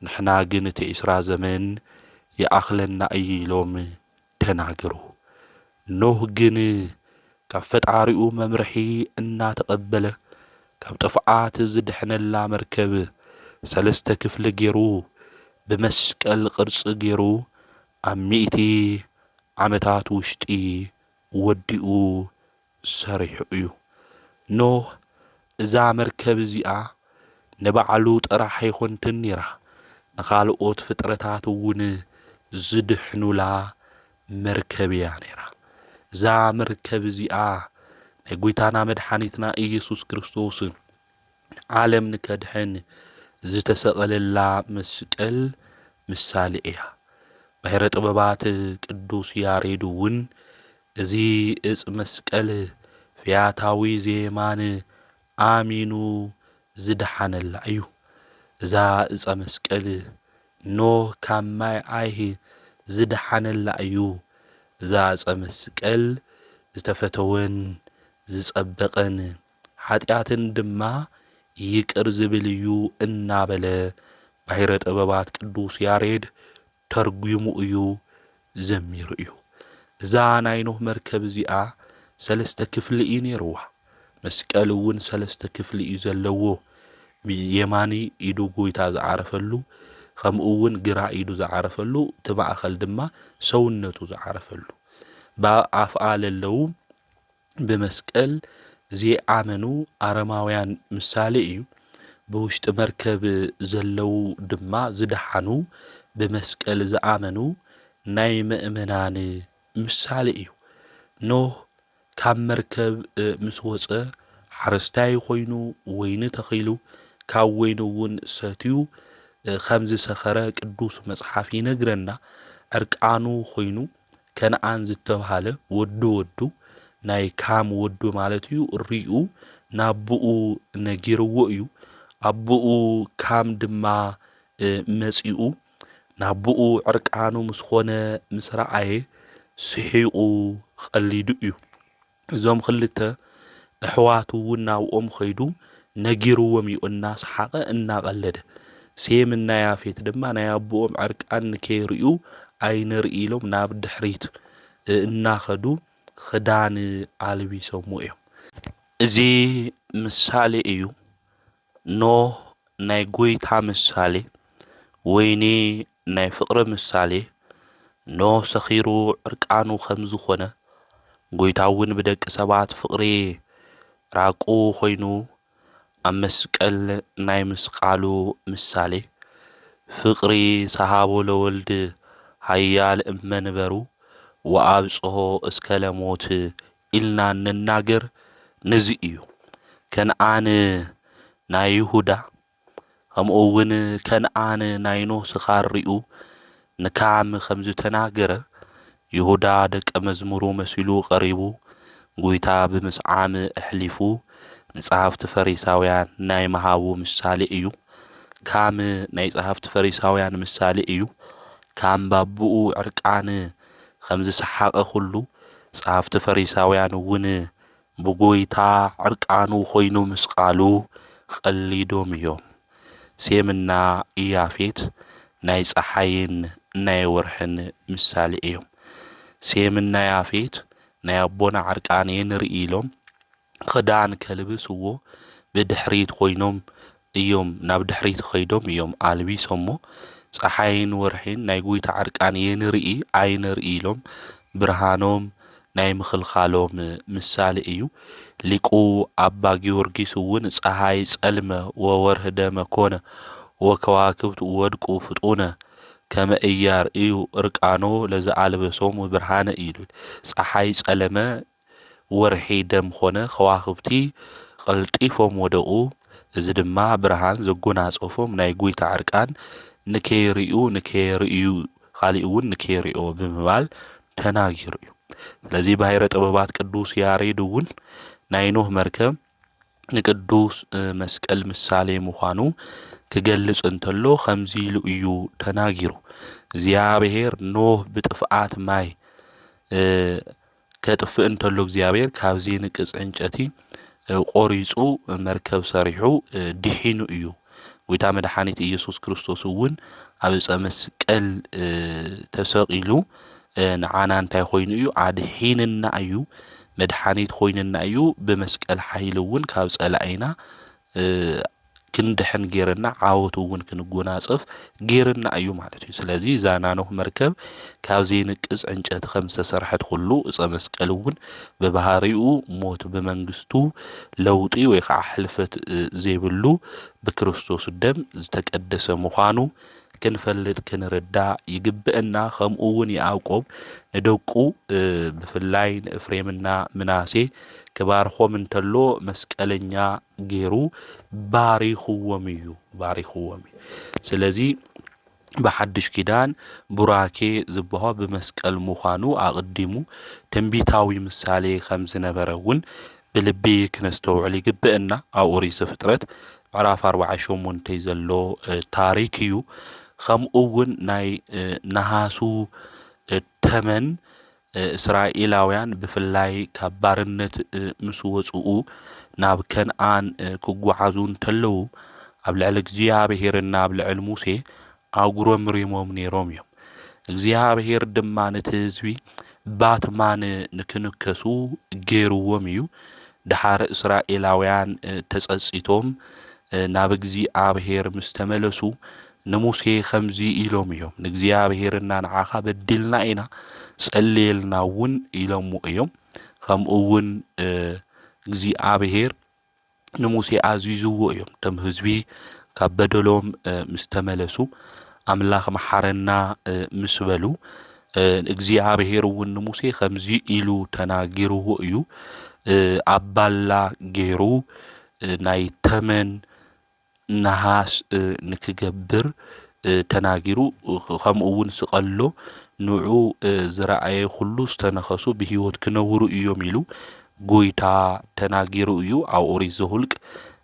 S1: ንሕና ግን እቲ 20 ዘመን ይኣኽለና ኢሎም ተናገሩ። ኖህ ግን ካብ ፈጣሪኡ መምርሒ እናተቐበለ ካብ ጥፍኣት ዝድሕነላ መርከብ 3 ክፍሊ ገይሩ ብመስቀል ቅርጺ ገይሩ ኣብ 100 ዓመታት ውሽጢ ወዲኡ ሰሪሑ እዩ። ኖህ እዛ መርከብ እዚኣ ንባዕሉ ጥራሕ ኣይኮንትን ነይራ፣ ንኻልኦት ፍጥረታት እውን ዝድሕኑላ መርከብ እያ ነይራ። እዛ መርከብ እዚኣ ናይ ጎይታና መድሓኒትና ኢየሱስ ክርስቶስ ዓለም ንከድሕን ዝተሰቐለላ መስቀል ምሳሌ እያ። ባሕረ ጥበባት ቅዱስ ያሬድ እውን እዚ እጽ መስቀል ፍያታዊ ዜማን አሚኑ ዝድሓነላ እዩ። እዛ እፀ መስቀል ኖህ ካብ ማይ አይህ ዝድሓነላ እዩ። እዛ እፀ መስቀል ዝተፈተወን ዝጸበቐን ኃጢአትን ድማ ይቅር ዝብል እዩ እናበለ ባሕረ ጥበባት ቅዱስ ያሬድ ተርጉሙ እዩ ዘሚሩ እዩ። እዛ ናይ ኖህ መርከብ እዚኣ ሰለስተ ክፍሊ እዩ ነይርዋ። መስቀል እውን ሰለስተ ክፍሊ እዩ ዘለዎ። የማኒ ኢዱ ጎይታ ዝዓረፈሉ ከምኡ እውን ግራ ኢዱ ዝዓረፈሉ እቲ ማእኸል ድማ ሰውነቱ ዝዓረፈሉ ብኣፍኣ ለለዉ ብመስቀል ዘይኣመኑ ኣረማውያን ምሳሌ እዩ። ብውሽጢ መርከብ ዘለዉ ድማ ዝደሓኑ ብመስቀል ዝኣመኑ ናይ ምእመናን ምሳሌ እዩ። ኖህ ካብ መርከብ ምስ ወፀ ሓረስታይ ኮይኑ ወይኒ ተኺሉ ካብ ወይኑ እውን ሰትዩ ከም ዝሰኸረ ቅዱስ መጽሓፍ ይነግረና። ዕርቃኑ ኮይኑ ከነአን ዝተብሃለ ወዱ ናይ ካም ወዱ ማለት እዩ ሪኡ ናብኡ ነጊርዎ እዩ። ኣቦኡ ካም ድማ መጺኡ ናብኡ ዕርቃኑ ምስ ኾነ ምስ ረአየ ስሒቁ ቀሊዱ እዩ። እዞም ክልተ ኣሕዋቱ እውን ናብኦም ኸይዱ ነጊርዎም እዩ እናሰሓቐ እናቐለደ። ሴም እና ያፌት ድማ ናይ ኣቦኦም ዕርቃን ንከይርዩ ኣይንርኢ ኢሎም ናብ ድሕሪት እናኸዱ ክዳን ኣልቢሶምዎ እዮም። እዚ ምሳሌ እዩ። ኖህ ናይ ጎይታ ምሳሌ፣ ወይኒ ናይ ፍቕሪ ምሳሌ። ኖህ ሰኺሩ ዕርቃኑ ከም ዝኾነ ጎይታ እውን ብደቂ ሰባት ፍቕሪ ራቁ ኮይኑ ኣብ መስቀል ናይ ምስቃሉ ምሳሌ፣ ፍቕሪ ሰሃቦ ለወልድ ሃያል እመንበሩ ወአብጽሖ እስከ ለሞት ኢልና እንናገር ነዚ እዩ። ከነአን ናይ ይሁዳ ከምኡ እውን ከነአን ናይ ኖህ ስኻር ሪኡ ንካም ከም ዝተናገረ ይሁዳ ደቀ መዝሙሩ መሲሉ ቀሪቡ ጎይታ ብምስዓም ኣሕሊፉ ንጸሓፍቲ ፈሪሳውያን ናይ መሃቡ ምሳሌ እዩ። ካም ናይ ጸሓፍቲ ፈሪሳውያን ምሳሌ እዩ። ካም ባብኡ ዕርቃን ከም ዝሰሓቐ ኩሉ ጸሓፍቲ ፈሪሳውያን እውን ብጎይታ ዕርቃኑ ኮይኑ ምስቃሉ ቀሊዶም እዮም። ሴምና ኢያፌት ናይ ፀሓይን ናይ ወርሕን ምሳሌ እዮም። ሴምና ያፌት ናይ ኣቦና ዕርቃን የንርኢ ኢሎም ክዳን ከልብስዎ ብድሕሪት ኮይኖም እዮም ናብ ድሕሪት ኸይዶም እዮም ኣልቢሶሞ። ፀሓይን ወርሒን ናይ ጎይታ ዕርቃን የንርኢ ኣይንርኢ ኢሎም ብርሃኖም ናይ ምኽልኻሎም ምሳሌ እዩ። ሊቁ ኣባ ጊዮርጊስ እውን ፀሓይ ጸልመ ወወርህ ደመ ኮነ ወከዋክብት ወድቁ ፍጡነ ከመ ኢያርእዩ ዕርቃኖ ለዘአልበሶሙ ብርሃነ ኢሉት። ፀሓይ ጸለመ ወርሒ ደም ኾነ ከዋክብቲ ቀልጢፎም ወደቁ። እዚ ድማ ብርሃን ዘጎናጸፎም ናይ ጎይታ ዕርቃን ንከይርእዩ ካሊእ እውን ንከይርእዮ ብምባል ተናጊሩ እዩ። ስለዚ ባሕረ ጥበባት ቅዱስ ያሬድ እውን ናይ ኖህ መርከብ ንቅዱስ መስቀል ምሳሌ ምዃኑ ክገልጽ እንተሎ ከምዚ ኢሉ እዩ ተናጊሩ። እግዚአብሔር ኖህ ብጥፍኣት ማይ ከጥፍእ እንተሎ እግዚአብሔር ካብዚ ንቅጽ ዕንጨቲ ቆሪጹ መርከብ ሰሪሑ ድሒኑ እዩ። ጎይታ መድኃኒት ኢየሱስ ክርስቶስ እውን ኣብ ዕፀ መስቀል ተሰቂሉ ንዓና እንታይ ኮይኑ እዩ ኣድሒንና እዩ፣ መድኃኒት ኮይንና እዩ። ብመስቀል ሓይሊ እውን ካብ ጸላእና ክንድሕን ጌርና ዓወቱ እውን ክንጎናጸፍ ጌርና እዩ ማለት እዩ። ስለዚ እዛ ኖህ መርከብ ካብዚ ንቅጽ ዕንጨቲ ከም ዝተሰርሐት ኩሉ ዕፀ መስቀል እውን ብባህሪኡ ሞት ብመንግስቱ ለውጢ ወይ ከዓ ሕልፈት ዘይብሉ ብክርስቶስ ደም ዝተቀደሰ ምዃኑ ክንፈልጥ ክንርዳእ ይግብአና። ከምኡ እውን ያዕቆብ ንደቁ ብፍላይ ንኤፍሬምና ምናሴ ክባርኾም እንተሎ መስቀለኛ ገይሩ ባሪኽዎም እዩ። ስለዚ بحدش كيدان براكي زبها بمسكال مخانو أقدمو تنبيتاوي مسالي خمس نبرون بلبي كنستوعلي قبئنا أو أوريس فترة عراف 4 منتيزلو تاريكيو خم أون ناي نهاسو تمن إسرائيلاويان بفلاي كبارنت مسوسؤو ناب كنعان كوغوحازون تلو أبلع الإግዚአብሔርና أبلع موسى أوغرو مريموم نيروم يوم እግዚአብሔር ድማ ነቲ ህዝቢ ባትማን ንክንከሱ ገይሩዎም እዩ ድሓር እስራኤላውያን ተጸጽቶም ናብ እግዚአብሔር ምስተመለሱ ንሙሴ ከምዚ ኢሎም እዮም ንእግዚአብሔርና ንዓኻ በድልና ኢና ጸልየልናውን ኢሎም እዮም ከምኡውን እግዚአብሔር ንሙሴ አዚዝዎ እዮም ተም ህዝቢ ካብ በደሎም ምስተመለሱ አምላኽ መሐረና ምስበሉ እግዚአብሔር እውን ሙሴ ከምዚ ኢሉ ተናጊሩዎ እዩ አባላ ገይሩ ናይ ተመን ነሃስ ንክገብር ተናጊሩ ከምኡውን ስቀሎ ንዑ ዝረአየ ሁሉ ዝተነኸሱ ብህይወት ክነብሩ እዮም ኢሉ ጎይታ ተናጊሩ እዩ ኣብ ኦሪት ዘኍልቍ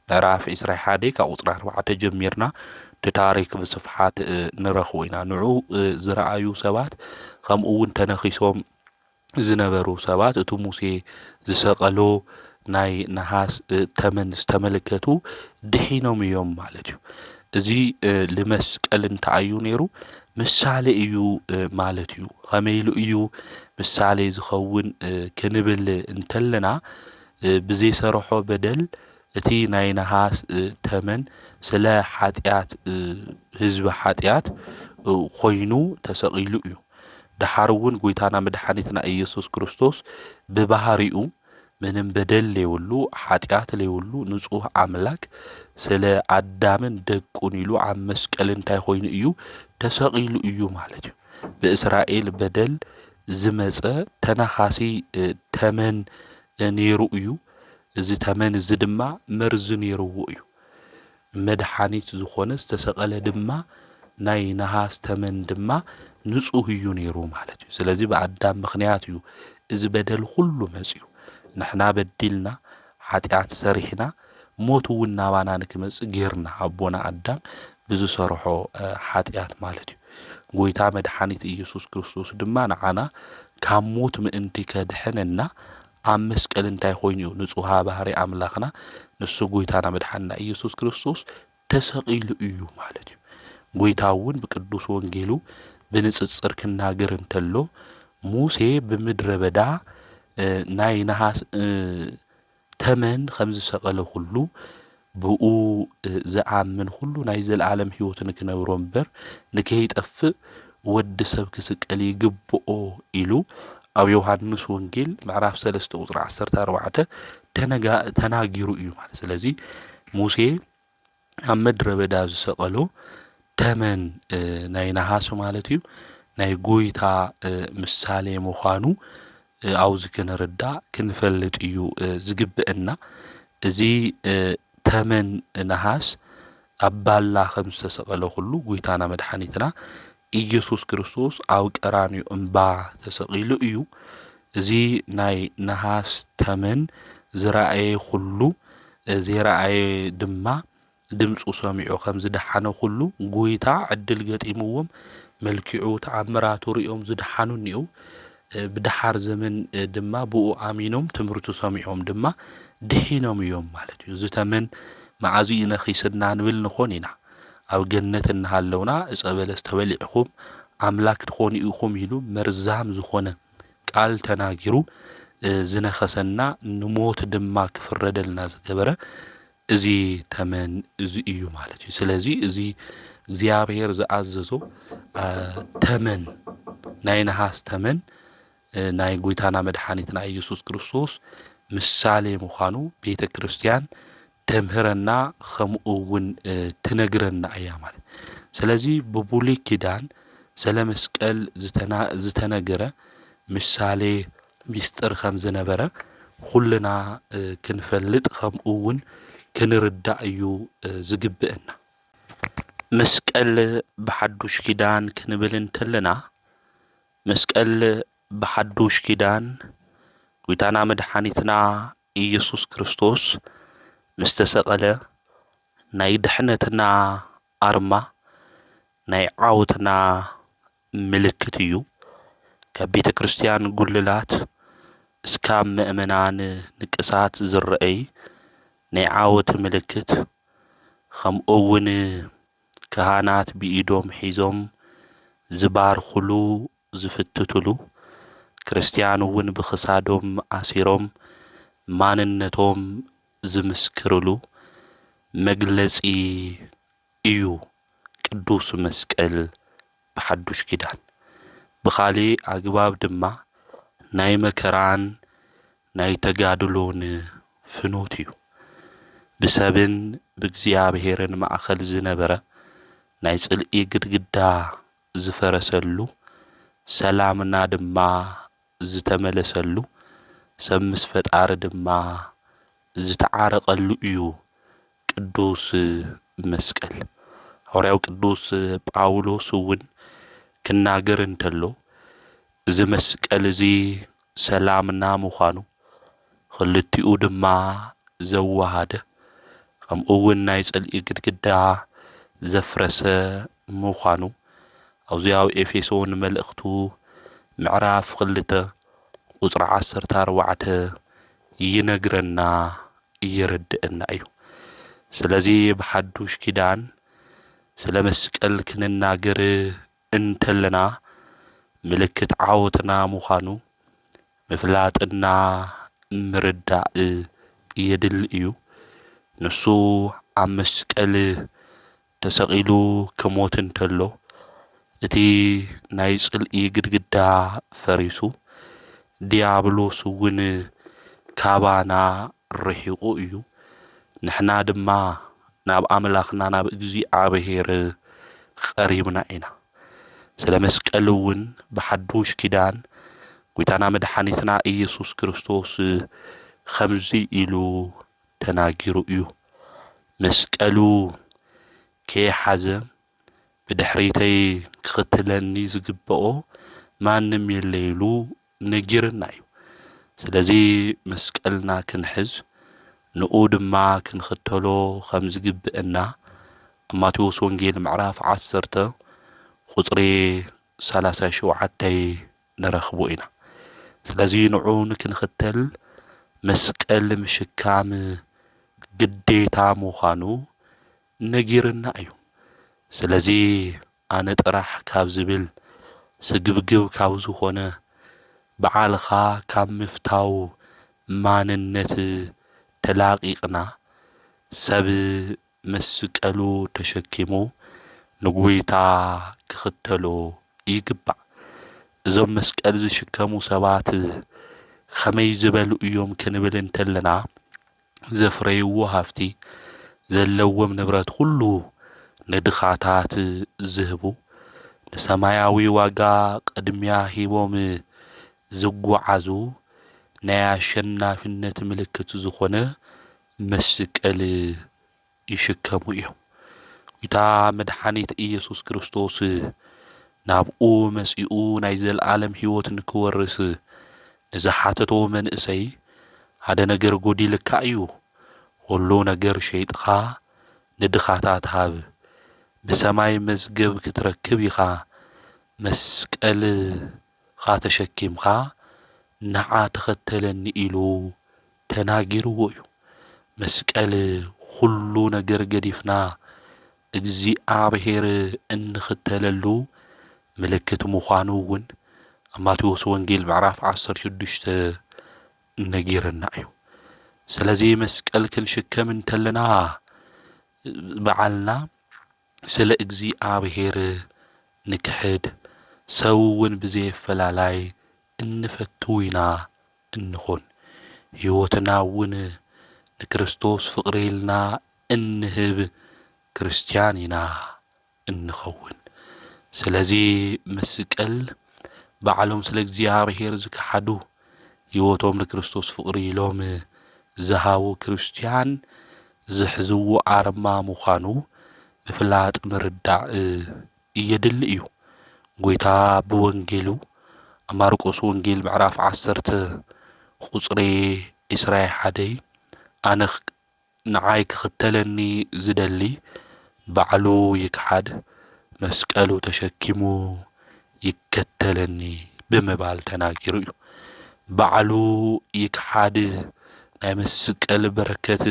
S1: ምዕራፍ 21 ካብ ቁጽሪ 4 ጀሚርና ታሪክ ብስፍሓት ንረኽቦ ኢና ንዑ ዝረአዩ ሰባት ከምኡውን ተነኺሶም ዝነበሩ ሰባት እቲ ሙሴ ዝሰቀሎ ናይ ነሃስ ተመን ዝተመለከቱ ድሒኖም እዮም ማለት እዩ እዚ ለመስቀል እንታዩ ነይሩ ምሳሌ እዩ ማለት እዩ ከመይሉ እዩ ምሳሌ ዝኸውን ክንብል እንተለና ብዘይሰርሖ በደል እቲ ናይ ነሃስ ተመን ስለ ኃጢአት ህዝብ ኃጢአት ኮይኑ ተሰቂሉ እዩ ድሓርውን ጎይታና መድኃኒትና ኢየሱስ ክርስቶስ በባህሪኡ ምንም በደል ለይወሉ ኃጢአት ለይወሉ ንጹህ አምላክ ስለ አዳምን ደቁን ኢሉ ኣብ መስቀል እንታይ ኮይኑ እዩ ተሰቂሉ እዩ ማለት እዩ በእስራኤል በደል ዝመጸ ተናኻሲ ተመን ነይሩ እዩ እዚ ተመን እዚ ድማ መርዝ ነይሩዎ እዩ መድኃኒት ዝኾነ ዝተሰቀለ ድማ ናይ ነሃስ ተመን ድማ ንጹህ እዩ ነይሩ ማለት እዩ ስለዚ በአዳም ምኽንያት እዩ እዚ በደል ሁሉ መጽዩ ንሕና በዲልና ኃጢአት ሰሪሕና ሞት እውን ናባና ንክመጽእ ጌርና አቦና አዳም ብዝሰርሖ ኃጢአት ማለት እዩ ጎይታ መድኃኒት ኢየሱስ ክርስቶስ ድማ ንዓና ካብ ሞት ምእንቲ ከድሕነና ኣብ መስቀል እንታይ ኮይኑ ንጹህ ባህሪ አምላኽና ንሱ ጎይታና መድኃኒትና ኢየሱስ ክርስቶስ ተሰቂሉ እዩ ማለት እዩ ጎይታ እውን ብቅዱስ ወንጌሉ ብንጽጽር ክናገር እንተሎ ሙሴ ብምድረ በዳ ናይ ነሃስ ተመን ከም ዝሰቀለ ሁሉ ብኡ ዝአምን ሁሉ ናይ ዘለዓለም ህይወት ንክነብሮ እምበር ንከይጠፍእ ወዲ ሰብ ክስቀል ይግብኦ ኢሉ ኣብ ዮሐንስ ወንጌል ምዕራፍ 3 ቁጽሪ 14 ተናጊሩ እዩ ማለት ስለዚ ሙሴ ኣብ ምድረ በዳ ዝሰቀሎ ተመን ናይ ነሃስ ማለት እዩ ናይ ጎይታ ምሳሌ ምዃኑ አውዝ ክንርዳ ክንፈልጥ እዩ ዝግብአና እዚ ተመን ነሃስ አባላ ከም ዝተሰቀለ ሁሉ ጎይታና መድኃኒትና ኢየሱስ ክርስቶስ ኣብ ቀራንዮ እምባ ተሰቂሉ እዩ እዚ ናይ ነሃስ ተመን ዝረአየ ሁሉ ዘይረአየ ድማ ድምፁ ሰሚዑ ከም ዝደሓነ ሁሉ ጎይታ ዕድል ገጢምዎም መልክዑ ተአምራቱ ሪኦም ዝደሓኑ ንዩ ብድሓር ዘመን ድማ ብኡ አሚኖም ትምህርቱ ሰሚዖም ድማ ድሒኖም እዮም ማለት እዩ እዚ ተመን መዓዚ ነኺስና ንብል ንኾን ኢና ኣብ ገነት እናሃለውና ዕፀ በለስ ተበሊዕኹም አምላክ ትኾኑ ኢኹም ኢሉ መርዛም ዝኾነ ቃል ተናጊሩ ዝነኸሰና ንሞት ድማ ክፍረደልና ዝገበረ እዚ ተመን እዚ እዩ ማለት እዩ ስለዚ እዚ እግዚአብሔር ዝኣዘዞ ተመን ናይ ነሃስ ተመን ናይ ጎይታና መድኃኒትና ኢየሱስ ክርስቶስ ምሳሌ ምዃኑ ቤተ ክርስቲያን ተምህረና ከምኡውን ትነግረና እያ ማለት ስለዚ ብብሉይ ኪዳን ስለ መስቀል ዝተነገረ ምሳሌ ሚስጥር ከም ዝነበረ ኩልና ክንፈልጥ ከምኡውን ክንርዳእ እዩ ዝግብአና። መስቀል ብሓዱሽ ኪዳን ክንብል እንተለና መስቀል ብሓዱሽ ኪዳን ጎይታና መድሓኒትና ኢየሱስ ክርስቶስ ምስ ተሰቐለ ናይ ድሕነትና ኣርማ ናይ ዓወትና ምልክት እዩ። ካብ ቤተ ክርስቲያን ጉልላት እስካብ ምእመናን ንቅሳት ዝረአይ ናይ ዓወት ምልክት ከምኡውን ካህናት ብኢዶም ሒዞም ዝባርኹሉ ዝፍትትሉ ክርስቲያን እውን ብክሳዶም ኣሲሮም ማንነቶም ዝምስክርሉ መግለጺ እዩ ቅዱስ መስቀል ብሓዱሽ ኪዳን። ብኻሊእ ኣግባብ ድማ ናይ መከራን ናይ ተጋድሎን ፍኖት እዩ። ብሰብን ብእግዚአብሔርን ማእኸል ዝነበረ ናይ ጽልኢ ግድግዳ ዝፈረሰሉ ሰላምና ድማ ዝተመለሰሉ ሰብ ምስ ፈጣሪ ድማ ዝተዓረቐሉ እዩ ቅዱስ መስቀል። ሐዋርያው ቅዱስ ጳውሎስ እውን ክናገር እንተሎ እዚ መስቀል እዚ ሰላምና ምዃኑ ክልቲኡ ድማ ዘዋሃደ ከምኡውን ናይ ጽልኢ ግድግዳ ዘፍረሰ ምዃኑ ኣብዚ ኣብ ኤፌሶን መልእኽቱ ምዕራፍ 2 ቁጽሪ 14 ይነግረና ይረድአና እዩ። ስለዚ ብሓዱሽ ኪዳን ስለ መስቀል ክንናገር እንተለና ምልክት ዓወትና ምዃኑ ምፍላጥና ምርዳእ የድሊ እዩ። ንሱ ኣብ መስቀል ተሰቒሉ ክሞት እንተሎ እቲ ናይ ጽልኢ ግድግዳ ፈሪሱ ዲያብሎስ እውን ካባና ርሒቑ እዩ። ንሕና ድማ ናብ ኣምላኽና ናብ እግዚኣብሔር ቀሪብና ኢና። ስለ መስቀል እውን ብሓዱሽ ኪዳን ጎይታና መድሓኒትና ኢየሱስ ክርስቶስ ከምዚ ኢሉ ተናጊሩ እዩ። መስቀሉ ከየሓዘ ብድሕሪተይ ክኽትለኒ ዝግብኦ ማንም የለ ኢሉ ነጊርና እዩ። ስለዚ መስቀልና ክንሕዝ ንኡ ድማ ክንኽተሎ ከም ዝግብአና ኣብ ማቴዎስ ወንጌል ምዕራፍ 10 ቁጽሪ 37 ንረኽቦ ኢና። ስለዚ ንዑ ንክንኽተል መስቀል ምሽካም ግዴታ ምዃኑ ነጊርና እዩ። ስለዚ ኣነ ጥራሕ ካብ ዝብል ስግብግብ ካብ ዝኾነ በዓልኻ ካብ ምፍታው ማንነት ተላቂቕና ሰብ መስቀሉ ተሸኪሙ ንጎይታ ክኽተሎ ይግባእ። እዞም መስቀል ዝሽከሙ ሰባት ከመይ ዝበሉ እዮም ክንብል እንተለና ዘፍረይዎ ሃፍቲ ዘለዎም ንብረት ኩሉ ንድኻታት ዝህቡ ንሰማያዊ ዋጋ ቅድሚያ ሂቦም ዝጓዓዙ ናይ ኣሸናፊነት ምልክት ዝኾነ መስቀል ይሽከሙ እዮም። ጌታ መድሓኒት ኢየሱስ ክርስቶስ ናብኡ መጺኡ ናይ ዘለዓለም ሕይወት ንክወርስ ንዝሓተቶ መንእሰይ ሓደ ነገር ጎዲልካ እዩ። ኩሉ ነገር ሸይጥኻ ንድኻታት ሃብ፣ ብሰማይ መዝገብ ክትረክብ ኢኻ፣ መስቀልኻ ተሸኪምካ ንዓ ተኸተለኒ ኢሉ ተናጊርዎ እዩ። መስቀል ኩሉ ነገር ገዲፍና እግዚኣብሔር እንኽተለሉ ምልክት ምዃኑ እውን ኣብ ማቴዎስ ወንጌል ምዕራፍ 16 ነጊረና እዩ። ስለዚ መስቀል ክንሽከም እንተለና በዓልና ስለ እግዚኣብሔር ንክሕድ ሰብ እውን ብዘየፈላላይ እንፈትው ኢና እንኾን። ሕይወትና እውን ንክርስቶስ ፍቕሪ ኢልና እንህብ ክርስቲያን ኢና እንኸውን። ስለዚ መስቀል ባዕሎም ስለ እግዚኣብሔር ዝከሓዱ ሕይወቶም ንክርስቶስ ፍቕሪ ኢሎም ዝሃቡ ክርስቲያን ዝሕዝዎ ኣርማ ምዃኑ ምፍላጥ ምርዳእ እየድሊ እዩ። ጎይታ ብወንጌሉ ኣብ ማርቆስ ወንጌል ምዕራፍ 10 ቁጽሪ 21 ኣነ ንዓይ ክኽተለኒ ዝደሊ ባዕሉ ይክሓድ መስቀሉ ተሸኪሙ ይከተለኒ ብምባል ተናጊሩ እዩ። ባዕሉ ይክሓድ ናይ መስቀል በረከት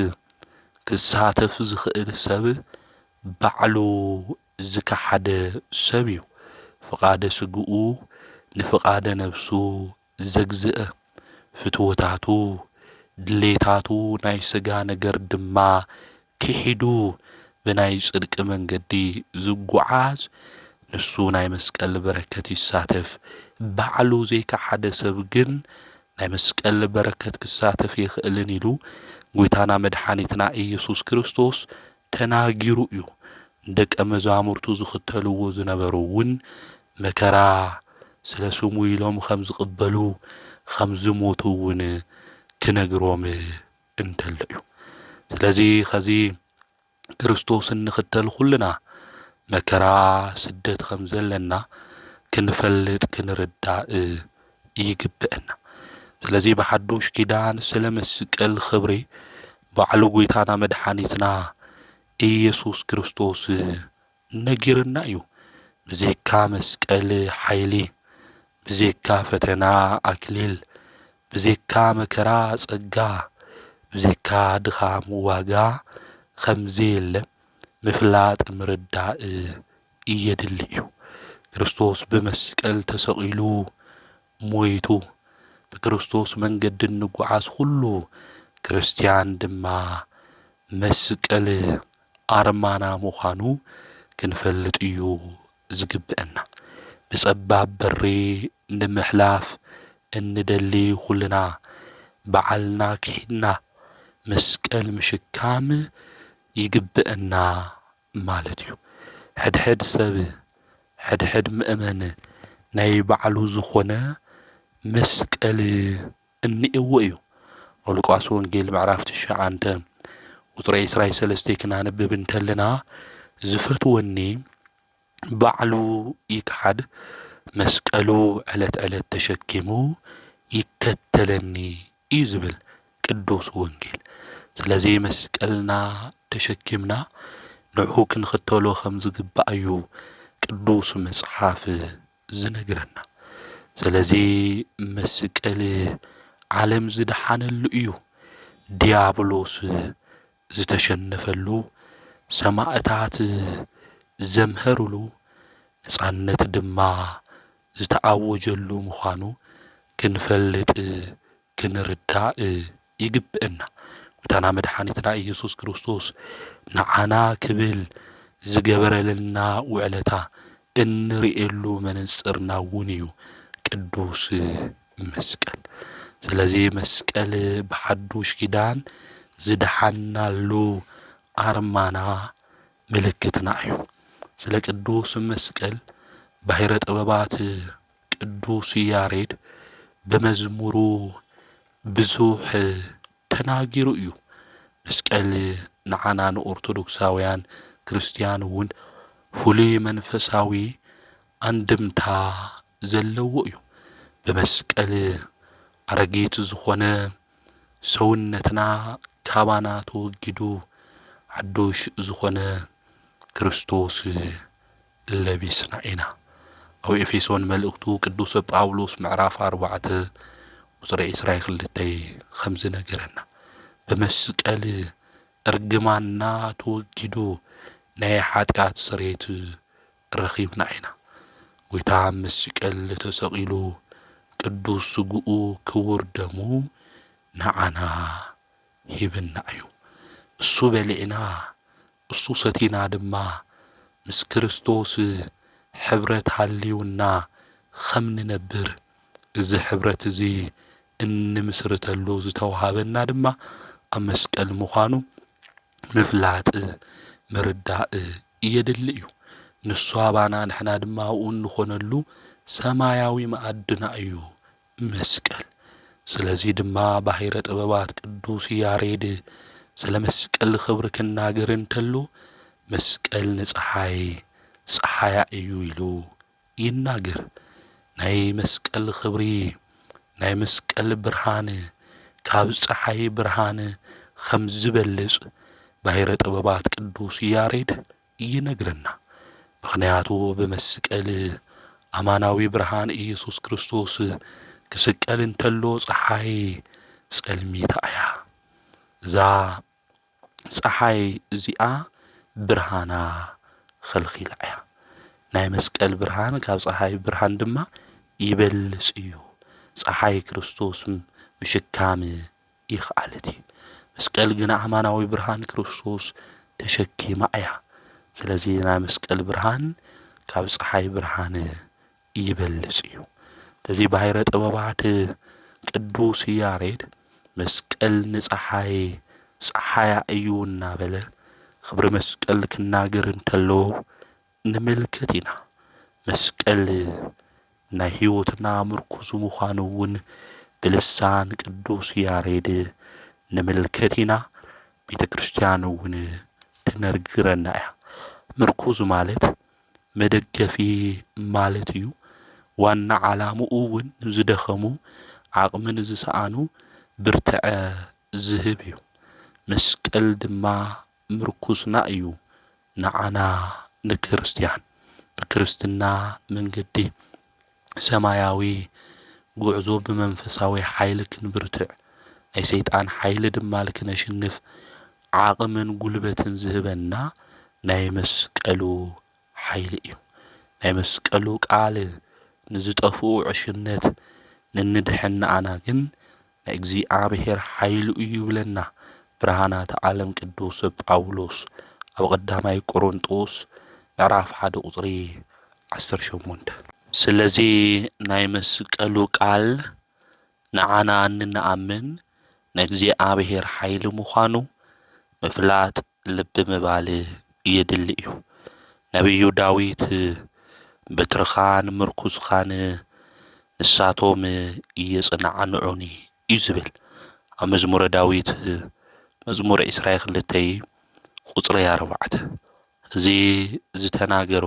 S1: ክሳተፍ ዝኽእል ሰብ ባዕሉ ዝከሓደ ሰብ እዩ። ፍቓደ ስግኡ ንፍቓደ ነፍሱ ዘግዝአ ፍትወታቱ ድሌታቱ ናይ ስጋ ነገር ድማ ክሒዱ ብናይ ጽድቂ መንገዲ ዝጓዓዝ ንሱ ናይ መስቀል በረከት ይሳተፍ። ባዕሉ ዘይከሓደ ሰብ ግን ናይ መስቀል በረከት ክሳተፍ ይኽእልን ኢሉ ጎይታና መድኃኒትና ኢየሱስ ክርስቶስ ተናጊሩ እዩ። ደቀ መዛሙርቱ ዝኽተልዎ ዝነበሩውን መከራ ስለ ስሙ ኢሎም ከም ዝቕበሉ ከም ዝሞቱውን ክነግሮም እንተሎ እዩ። ስለዚ ኸዚ ክርስቶስ እንኽተል ኩልና መከራ ስደት ከም ዘለና ክንፈልጥ ክንርዳእ ይግብአና። ስለዚ ብሓዱሽ ኪዳን ስለ መስቀል ክብሪ ባዕሉ ጎይታና መድኃኒትና ኢየሱስ ክርስቶስ ነጊርና እዩ። ብዘይካ መስቀል ሓይሊ፣ ብዘይካ ፈተና ኣክሊል፣ ብዘይካ መከራ ጸጋ፣ ብዘይካ ድኻም ዋጋ ከምዘየለ ምፍላጥ ምርዳእ እየድሊ እዩ። ክርስቶስ ብመስቀል ተሰቒሉ ሞይቱ ብክርስቶስ መንገዲ እንጓዓዝ ኩሉ ክርስቲያን ድማ መስቀል ኣርማና ምዃኑ ክንፈልጥ እዩ ዝግብአና። ብጸባብ በሪ ንምሕላፍ እንደሊ ኩልና በዓልና ክሒድና መስቀል ምሽካም ይግብአና ማለት እዩ። ሕድሕድ ሰብ ሕድሕድ ምእመን ናይ ባዕሉ ዝኾነ መስቀል እንእዎ እዩ። ኣብ ሉቃስ ወንጌል ምዕራፍ 9 ቁጽሪ 23 ክናነብብ እንተለና ዝፈትወኒ ባዕሉ ይክሓድ መስቀሉ ዕለት ዕለት ተሸኪሙ ይከተለኒ እዩ ዝብል ቅዱስ ወንጌል። ስለዚ መስቀልና ተሸኪምና ንዑ ክንኽተሎ ከም ዝግባእ እዩ ቅዱስ መጽሓፍ ዝነግረና። ስለዚ መስቀል ዓለም ዝደሓነሉ እዩ። ዲያብሎስ ዝተሸነፈሉ፣ ሰማዕታት ዘምሀሩሉ፣ ነጻነት ድማ ዝተኣወጀሉ ምዃኑ ክንፈልጥ ክንርዳእ ይግብአና። ጎይታና መድኃኒትና ኢየሱስ ክርስቶስ ንዓና ክብል ዝገበረልና ውዕለታ እንርእየሉ መነጽርና እውን እዩ ቅዱስ መስቀል። ስለዚ መስቀል ብሓዱሽ ኪዳን ዝደሓናሉ ኣርማና ምልክትና እዩ። ስለ ቅዱስ መስቀል ባሕረ ጥበባት ቅዱስ ያሬድ በመዝሙሩ ብዙሕ ተናጊሩ እዩ። መስቀል ንዓና ንኦርቶዶክሳውያን ክርስቲያን እውን ፍሉይ መንፈሳዊ አንድምታ ዘለዎ እዩ። በመስቀል ኣረጊት ዝኾነ ሰውነትና ካባና ተወጊዱ ሓዱሽ ዝኾነ ክርስቶስ ለቢስና ኢና። ኣብ ኤፌሶን መልእክቱ ቅዱስ ጳውሎስ ምዕራፍ 4 ቁጽሪ 22 ከም ዝነገረና በመስቀል እርግማና ተወጊዱ ናይ ኃጢአት ስርየት ረኺብና ኢና። ጎይታ መስቀል ተሰቒሉ ቅዱስ ስግኡ ክቡር ደሙ ንዓና ሂብና እዩ። እሱ በሊዕና እሱ ሰቲና ድማ ምስ ክርስቶስ ሕብረት ሃልዩና ከም ንነብር እዚ ሕብረት እዚ እንምስርተሉ ዝተዋሃበና ድማ ኣብ መስቀል ምዃኑ ምፍላጥ ምርዳእ እየድሊ እዩ። ንሱ ኣባና ንሕና ድማ ኣብኡ እንኾነሉ ሰማያዊ መኣድና እዩ መስቀል። ስለዚህ ድማ ባሕረ ጥበባት ቅዱስ ያሬድ ስለ መስቀል ክብሪ ክናገር እንተሎ መስቀል ንፀሓይ ፀሓያ እዩ ኢሉ ይናገር። ናይ መስቀል ክብሪ ናይ መስቀል ብርሃን ካብ ፀሓይ ብርሃን ከም ዝበልጽ ባሕረ ጥበባት ቅዱስ ያሬድ ይነግረና። ምክንያቱ ብመስቀል ኣማናዊ ብርሃን ኢየሱስ ክርስቶስ ክስቀል እንተሎ ፀሓይ ጸልሚታ እያ። እዛ ፀሓይ እዚኣ ብርሃና ኸልኺላ እያ። ናይ መስቀል ብርሃን ካብ ፀሓይ ብርሃን ድማ ይበልጽ እዩ። ፀሓይ ክርስቶስ ምሽካም ይኽኣለት እዩ። መስቀል ግን ኣማናዊ ብርሃን ክርስቶስ ተሸኪማ እያ። ስለዚ ናይ መስቀል ብርሃን ካብ ፀሓይ ብርሃን ይበልጽ እዩ። እዚ ባሕረ ጥበባት ቅዱስ ያሬድ መስቀል ንፀሓይ ፀሓያ እዩ እናበለ ክብሪ መስቀል ክናገር እንተሎ ንምልከት ኢና። መስቀል ናይ ህይወትና ምርኩዝ ምዃኑ እውን ብልሳን ቅዱስ ያሬድ ንምልከት ኢና። ቤተ ክርስቲያን እውን ትነግረና እያ። ምርኩዝ ማለት መደገፊ ማለት እዩ። ዋና ዓላምኡ እውን ዝደኸሙ ዓቕምን ዝሰኣኑ ብርትዐ ዝህብ እዩ። መስቀል ድማ ምርኩስና እዩ። ንዓና ንክርስቲያን ብክርስትና መንገዲ ሰማያዊ ጉዕዞ ብመንፈሳዊ ሓይሊ ክንብርትዕ ናይ ሰይጣን ሓይሊ ድማ ክነሽንፍ ዓቕምን ጉልበትን ዝህበና ናይ መስቀሉ ሓይሊ እዩ። ናይ መስቀሉ ቃል ንዝጠፍኡ ዕሽነት ንንድሕናኣና ግን ናይ እግዚኣብሔር ሓይሉ እዩ ይብለና ብርሃናት ዓለም ቅዱስ ጳውሎስ ኣብ ቀዳማይ ቆሮንጦስ ምዕራፍ 1 ቁጽሪ 18። ስለዚ ናይ መስቀሉ ቃል ንዓና እንነኣምን ናይ እግዚኣብሔር ሓይሊ ምዃኑ ምፍላጥ ልቢ ምባል የድሊ እዩ። ነቢዩ ዳዊት በትርኻን ምርኩዝኻን ንሳቶም እየጽንዓንዑኒ እዩ ዝብል ኣብ መዝሙረ ዳዊት መዝሙር 22 ቁጽሪ 4። እዚ ዝተናገሮ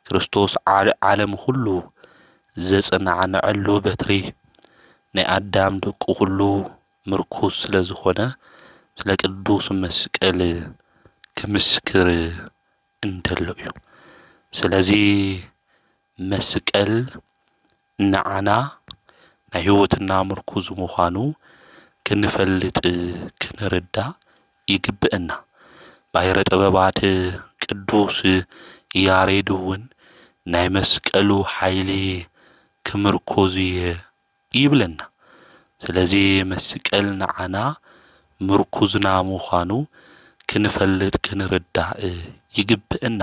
S1: ክርስቶስ ዓለም ኩሉ ዘጽንዓንዐሉ በትሪ ናይ ኣዳም ደቁ ኩሉ ምርኩዝ ስለ ዝኾነ ስለ ቅዱስ መስቀል ክምስክር እንተሎ እዩ። ስለዚ መስቀል ንዓና ናይ ህይወትና ምርኩዝ ምዃኑ ክንፈልጥ ክንርዳእ ይግብአና። ባሕረ ጥበባት ቅዱስ ያሬድ እውን ናይ መስቀሉ ሓይሊ ክምርኮዝ ይብለና። ስለዚ መስቀል ንዓና ምርኩዝና ምዃኑ ክንፈልጥ ክንርዳእ ይግብአና።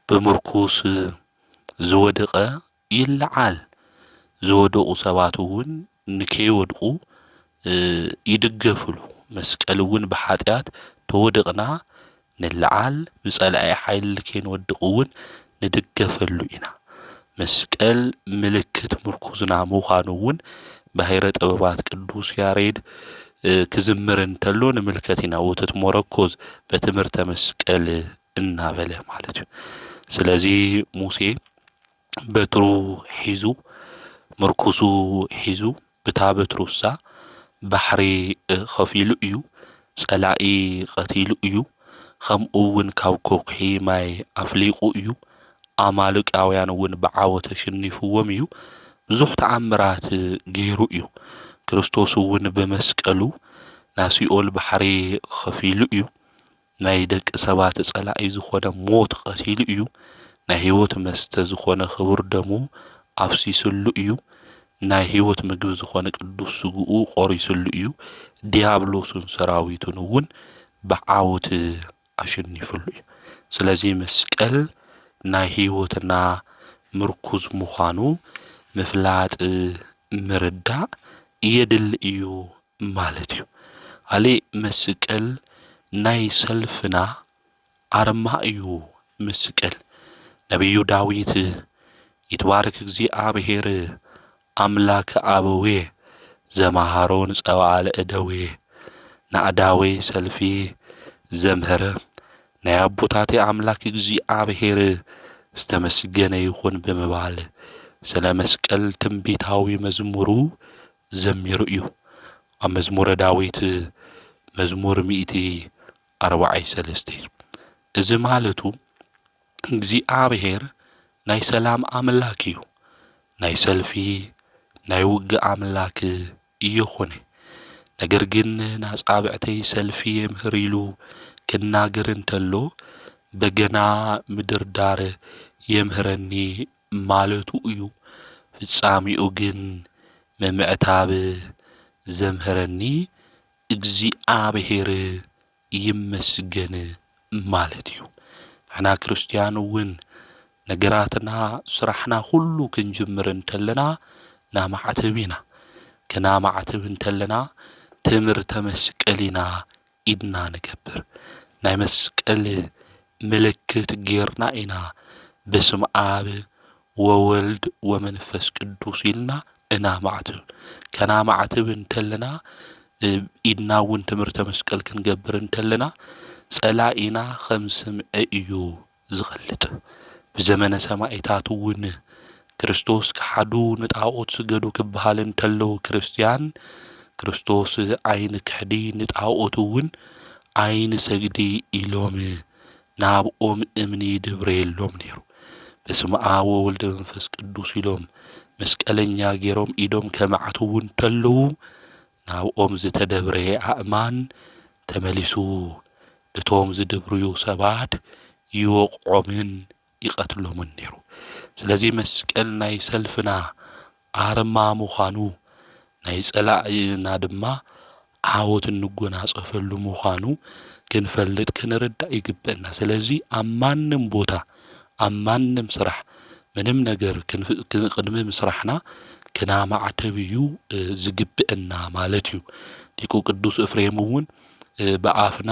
S1: ብምርኩስ ዝወደቐ ይለዓል። ዝወደቑ ሰባት እውን ንከይወድቁ ይድገፍሉ። መስቀል እውን ብሓጢኣት ተወደቕና ንለዓል ብጸላኢ ሓይሊ ከይንወድቕ እውን ንድገፈሉ ኢና። መስቀል ምልክት ምርኩዝና ምዃኑ እውን ባሕረ ጥበባት ቅዱስ ያሬድ ክዝምር እንተሎ ንምልከት ኢና። ውእቱ ሞረኮዝ በትምህርተ መስቀል እናበለ ማለት እዩ። ስለዚ ሙሴ በትሩ ሒዙ ምርኩሱ ሒዙ ብታ በትሩሳ ባሕሪ ኸፊሉ እዩ። ጸላኢ ቀቲሉ እዩ። ከምኡ እውን ካብ ኮኩሒ ማይ ኣፍሊቁ እዩ። ኣማልቃውያን እውን ብዓወት ተሸኒፍዎም እዩ። ብዙሕ ተኣምራት ገይሩ እዩ። ክርስቶስ እውን ብመስቀሉ ናብ ሲኦል ባሕሪ ኸፊሉ እዩ። ናይ ደቂ ሰባት ጸላኢ ዝኾነ ሞት ቀቲሉ እዩ። ናይ ህይወት መስተ ዝኾነ ክቡር ደሙ ኣፍሲሱሉ እዩ። ናይ ህይወት ምግቢ ዝኾነ ቅዱስ ስግኡ ቆሪሱሉ እዩ። ዲያብሎስን ሰራዊቱን እውን ብዓወት ኣሸኒፉሉ እዩ። ስለዚ መስቀል ናይ ህይወትና ምርኩዝ ምዃኑ ምፍላጥ ምርዳእ የድሊ እዩ ማለት እዩ። ካሊእ መስቀል ናይ ሰልፍና ኣርማ እዩ። መስቀል ነቢዩ ዳዊት ይትባረክ እግዚአብሔር አምላከ አበዌ ዘማሃሮን ጸዋለ እደዌ ናዕዳዌ ሰልፊ ዘምህረ ናይ አቦታቴ አምላክ እግዚአብሔር ዝተመስገነ ይኹን ብምባል ስለ መስቀል ትንቢታዊ መዝሙሩ ዘሚሩ እዩ። ኣብ መዝሙረ ዳዊት መዝሙር 143 እዚ ማለቱ እግዚአብሔር ናይ ሰላም አምላክ እዩ፣ ናይ ሰልፊ ናይ ውግእ አምላክ ይኹን። ነገር ግን ናጻብዕተይ ሰልፊ የምህር ኢሉ ክናገር እንተሎ በገና ምድርዳር የምህረኒ ማለቱ እዩ። ፍጻሚኡ ግን መምዕታብ ዘምህረኒ እግዚአብሔር ይመስገን ማለት እዩ። ንሕና ክርስቲያን እውን ነገራትና ስራሕና ሁሉ ክንጅምር እንተለና ናማዕተብ ኢና። ክናማዕተብ እንተለና ትምህርተ መስቀል ኢና ኢድና ንገብር። ናይ መስቀል ምልክት ጌርና ኢና በስመ አብ ወወልድ ወመንፈስ ቅዱስ ኢልና እናማዕተብ። ከናማዕተብ እንተለና ኢድና እውን ትምህርተ መስቀል ክንገብር እንተለና ጸላኢና ከም ስምዐ እዩ ዝገልጥ። ብዘመነ ሰማዕታት እውን ክርስቶስ ክሓዱ ንጣዖት ስገዱ ክበሃል እንተለው ክርስቲያን ክርስቶስ ዓይኒ ክሕዲ ንጣዖት እውን ዓይኒ ሰግዲ ኢሎም ናብኦም እምኒ ድብረየሎም ነይሩ። በስመ አብ ወወልድ ወመንፈስ ቅዱስ ኢሎም መስቀለኛ ገይሮም ኢዶም ከማዕተቡ እንተለው ናብኦም ዝተደብረየ አእማን ተመሊሱ እቶም ዝድብርዩ ሰባት ይወቅዖምን ይቀትሎምን ነይሩ። ስለዚህ መስቀል ናይ ሰልፍና አርማ ምዃኑ ናይ ጸላእና ድማ ዓወት እንጎናጸፈሉ ምዃኑ ክንፈልጥ ክንርዳእ ይግበአና። ስለዚህ አማንም ቦታ አማንም ስራሕ ምንም ነገር ቅድሚ ምስራሕና ክናማዕተብ እዩ ዝግብአና ማለት እዩ። ሊቁ ቅዱስ ኤፍሬም እውን በአፍና